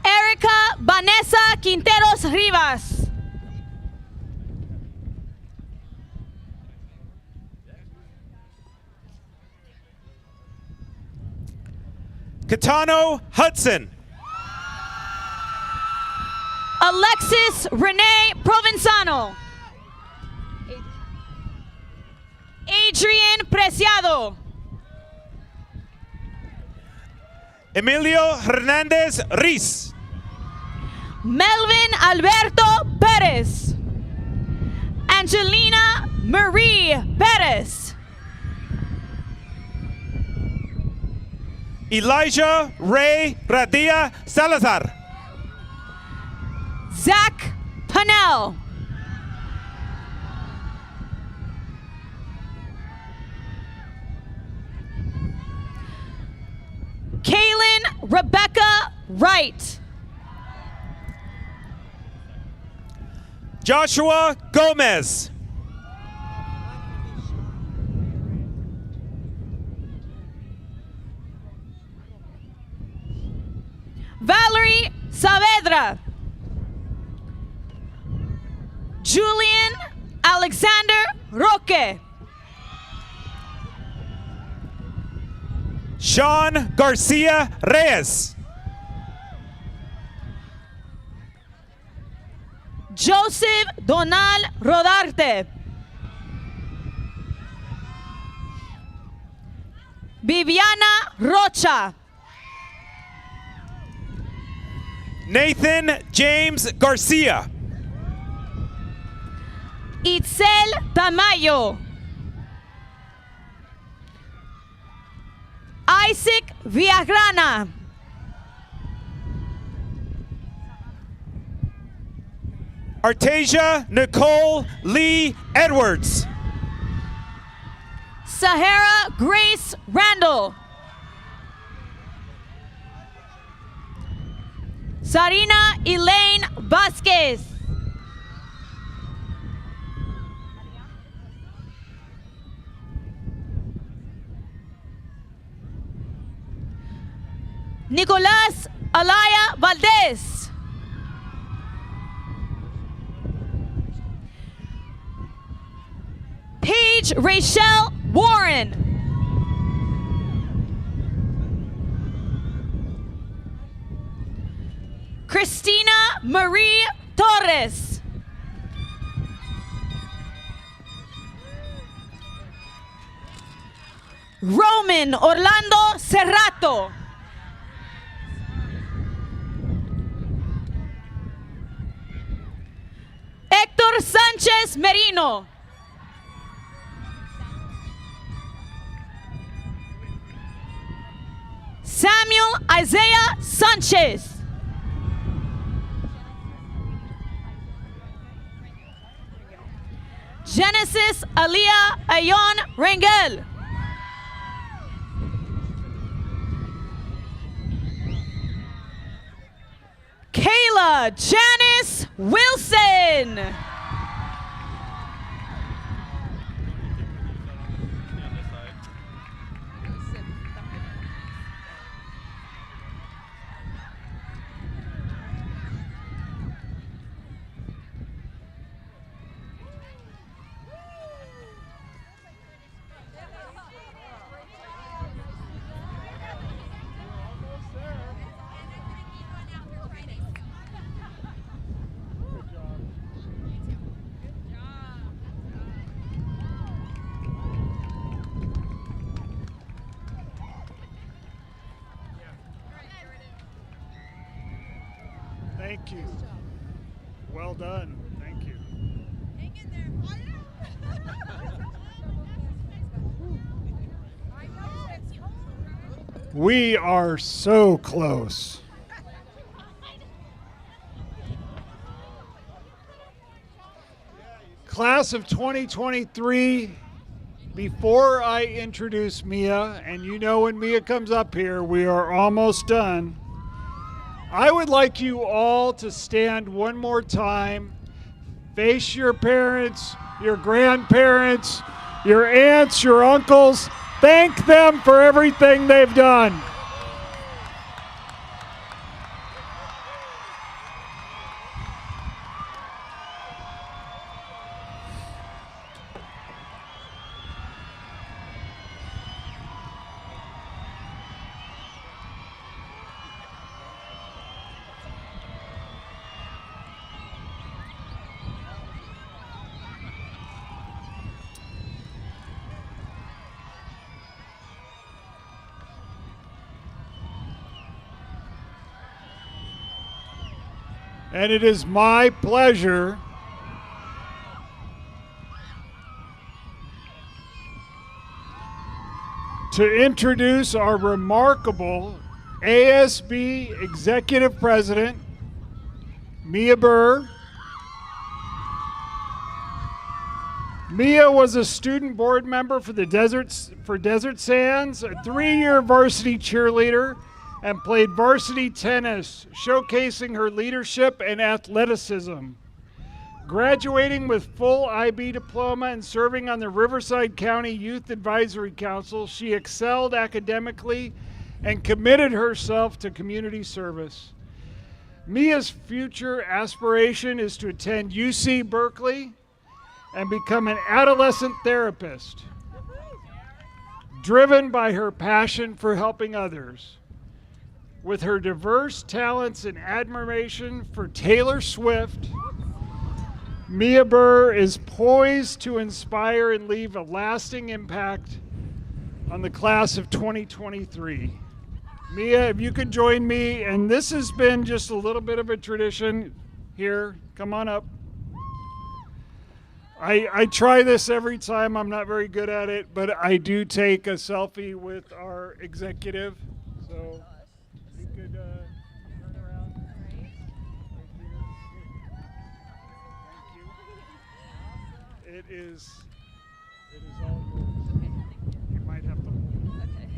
Speaker 11: Erica Vanessa Quinteros Rivas.
Speaker 10: Katano Hudson.
Speaker 11: Alexis Renee Provenzano. Adrian Preciado.
Speaker 10: Emilio Hernandez Riz.
Speaker 11: Melvin Alberto Perez. Angelina Marie Perez.
Speaker 10: Elijah Ray Radia Salazar.
Speaker 11: Zach Panel. Kaylin Rebecca Wright.
Speaker 10: Joshua Gomez.
Speaker 11: Valerie Saavedra. Julian Alexander Roque.
Speaker 10: Sean Garcia Reyes.
Speaker 11: Joseph Donal Rodarte. Viviana Rocha.
Speaker 10: Nathan James Garcia.
Speaker 11: Itzel Tamayo. Isaac Villagrana.
Speaker 10: Artasia Nicole Lee Edwards.
Speaker 11: Sahara Grace Randall. Sarina Elaine Vasquez. Nicolás Alaya Valdez. Paige Rachel Warren. Christina Marie Torres. Roman Orlando Cerrato. Héctor Sánchez Merino. Samuel Isaiah Sanchez. Genesis Aliyah Ayon Rangel. Kayla Janice Wilson.
Speaker 3: Thank you. Well done. Thank you. We are so close. Class of 2023, before I introduce Mia, and you know when Mia comes up here, we are almost done. I would like you all to stand one more time, face your parents, your grandparents, your aunts, your uncles. Thank them for everything they've done. And it is my pleasure to introduce our remarkable ASB Executive President, Mia Burr. Mia was a student board member for Desert Sands, a 3-year varsity cheerleader, and played varsity tennis, showcasing her leadership and athleticism. Graduating with full IB diploma and serving on the Riverside County Youth Advisory Council, she excelled academically and committed herself to community service. Mia's future aspiration is to attend UC Berkeley and become an adolescent therapist, driven by her passion for helping others. With her diverse talents and admiration for Taylor Swift, Mia Burr is poised to inspire and leave a lasting impact on the class of 2023. Mia, if you could join me, and this has been just a little bit of a tradition here. Come on up. I try this every time. I'm not very good at it, but I do take a selfie with our executive. So you could turn around. Right here. Thank you. It is all yours. You might have to hold it. Okay.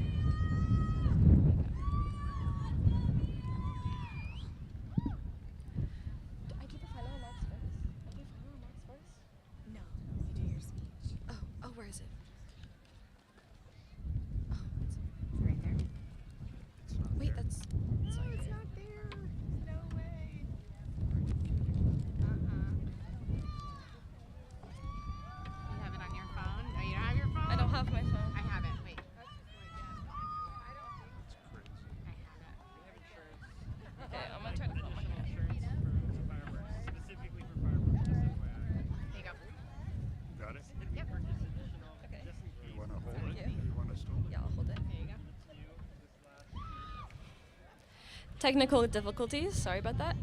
Speaker 1: I do the final remarks first? I do final remarks first?
Speaker 12: No, you do your speech.
Speaker 1: Oh, where is it?
Speaker 12: It's right there.
Speaker 1: Wait, that's... Technical difficulties, sorry about that.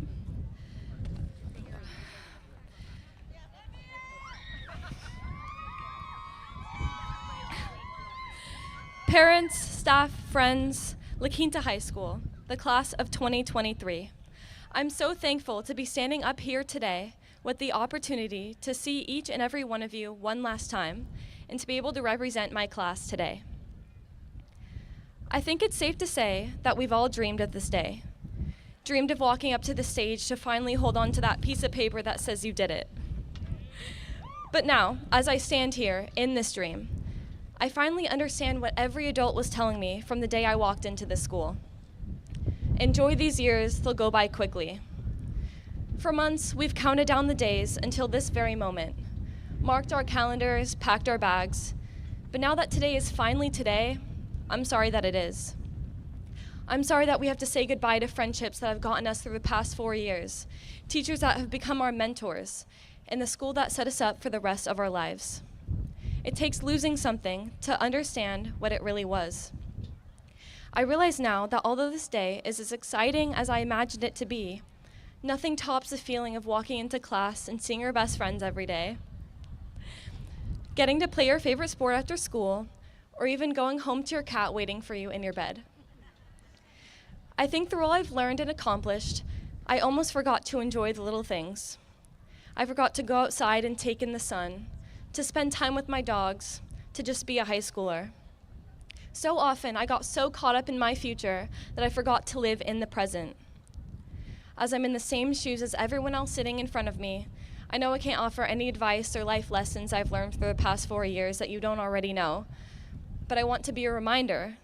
Speaker 1: Parents, staff, friends, La Quinta High School, the class of 2023. I'm so thankful to be standing up here today with the opportunity to see each and every one of you one last time and to be able to represent my class today. I think it's safe to say that we've all dreamed of this day. Dreamed of walking up to the stage to finally hold on to that piece of paper that says you did it. But now, as I stand here in this dream, I finally understand what every adult was telling me from the day I walked into this school. Enjoy these years, they'll go by quickly. For months, we've counted down the days until this very moment, marked our calendars, packed our bags, but now that today is finally today, I'm sorry that it is. I'm sorry that we have to say goodbye to friendships that have gotten us through the past 4 years, teachers that have become our mentors, and the school that set us up for the rest of our lives. It takes losing something to understand what it really was. I realize now that although this day is as exciting as I imagined it to be, nothing tops the feeling of walking into class and seeing your best friends every day. Getting to play your favorite sport after school, or even going home to your cat waiting for you in your bed. I think through all I've learned and accomplished, I almost forgot to enjoy the little things. I forgot to go outside and take in the sun, to spend time with my dogs, to just be a high schooler. So often, I got so caught up in my future that I forgot to live in the present. As I'm in the same shoes as everyone else sitting in front of me, I know I can't offer any advice or life lessons I've learned through the past 4 years that you don't already know, but I want to be a reminder,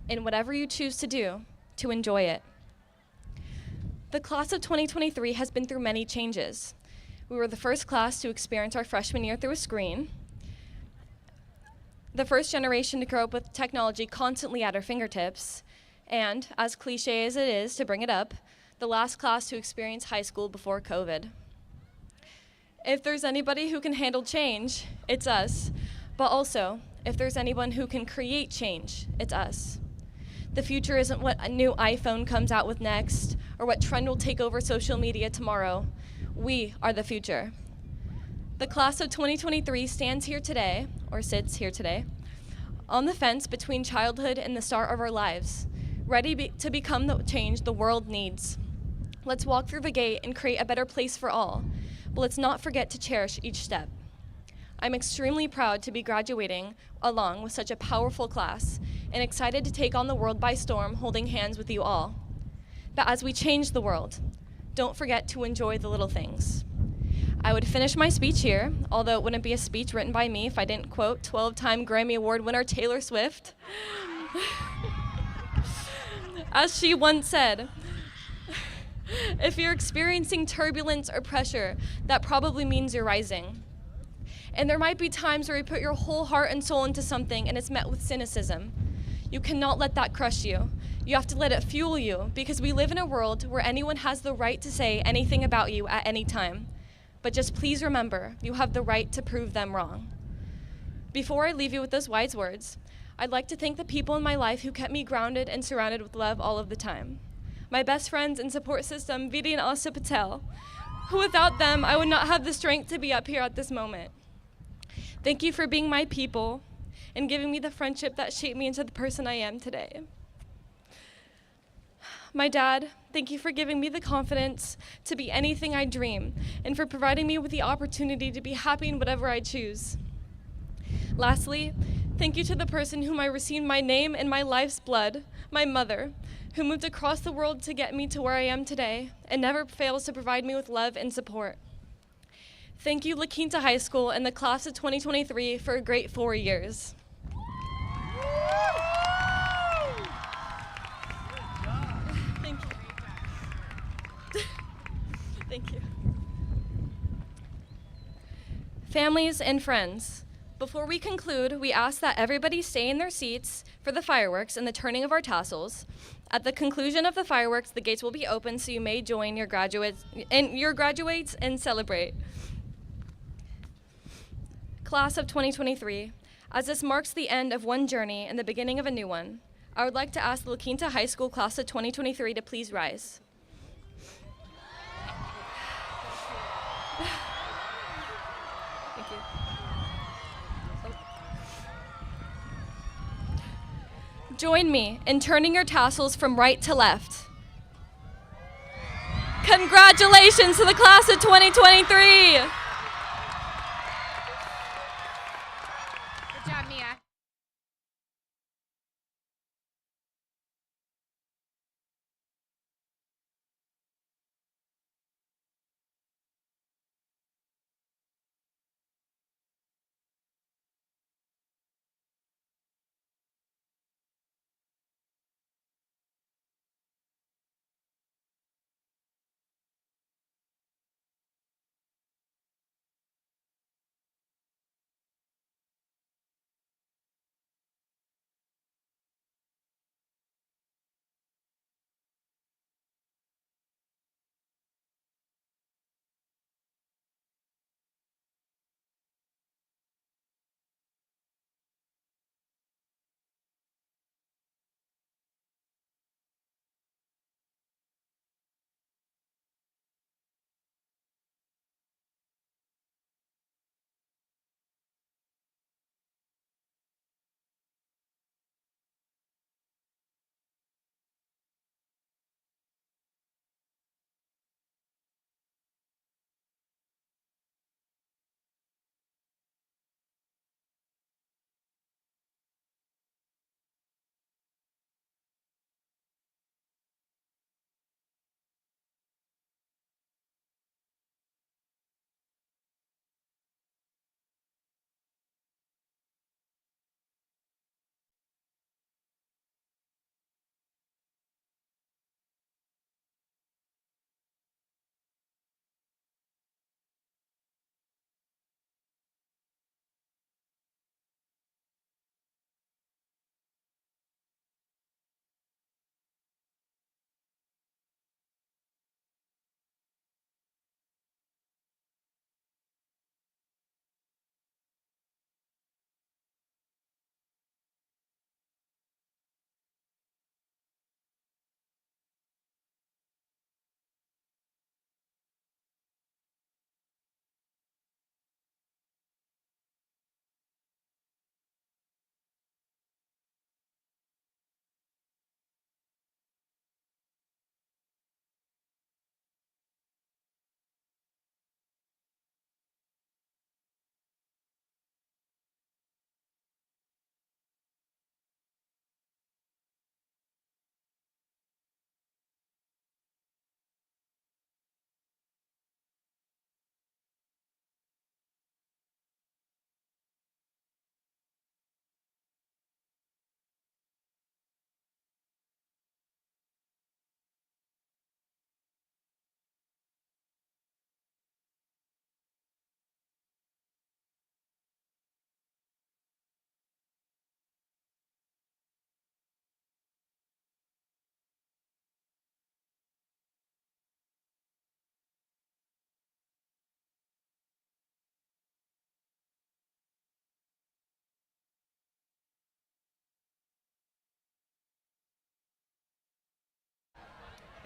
Speaker 1: in whatever you choose to do, to enjoy it. The class of 2023 has been through many changes. We were the first class to experience our freshman year through a screen, the first generation to grow up with technology constantly at our fingertips, and, as cliche as it is to bring it up, the last class to experience high school before COVID. If there's anybody who can handle change, it's us. But also, if there's anyone who can create change, it's us. The future isn't what a new iPhone comes out with next, or what trend will take over social media tomorrow. We are the future. The class of 2023 stands here today, or sits here today, on the fence between childhood and the start of our lives, ready to become the change the world needs. Let's walk through the gate and create a better place for all, but let's not forget to cherish each step. I'm extremely proud to be graduating along with such a powerful class and excited to take on the world by storm, holding hands with you all. But as we change the world, don't forget to enjoy the little things. I would finish my speech here, although it wouldn't be a speech written by me if I didn't quote 12-time Grammy Award winner Taylor Swift. As she once said, if you're experiencing turbulence or pressure, that probably means you're rising. And there might be times where you put your whole heart and soul into something and it's met with cynicism. You cannot let that crush you. You have to let it fuel you, because we live in a world where anyone has the right to say anything about you at any time. But just please remember, you have the right to prove them wrong. Before I leave you with those wise words, I'd like to thank the people in my life who kept me grounded and surrounded with love all of the time. My best friends and support system, Vidi and Asa Patel, who without them, I would not have the strength to be up here at this moment. Thank you for being my people and giving me the friendship that shaped me into the person I am today. My dad, thank you for giving me the confidence to be anything I dream and for providing me with the opportunity to be happy in whatever I choose. Lastly, thank you to the person whom I received my name and my life's blood, my mother, who moved across the world to get me to where I am today and never fails to provide me with love and support. Thank you, La Quinta High School and the class of 2023 for a great 4 years. Thank you. Thank you. Families and friends, before we conclude, we ask that everybody stay in their seats for the fireworks and the turning of our tassels. At the conclusion of the fireworks, the gates will be open so you may join your graduates and celebrate. Class of 2023, as this marks the end of one journey and the beginning of a new one, I would like to ask the La Quinta High School class of 2023 to please rise. Thank you. Join me in turning your tassels from right to left. Congratulations to the class of 2023.
Speaker 5: Good job, Mia.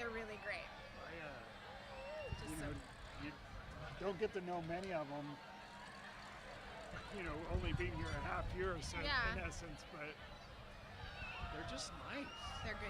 Speaker 5: They're really great.
Speaker 3: You don't get to know many of them, only being here a half year or so
Speaker 5: Yeah.
Speaker 3: in essence, but they're just nice.
Speaker 5: They're great.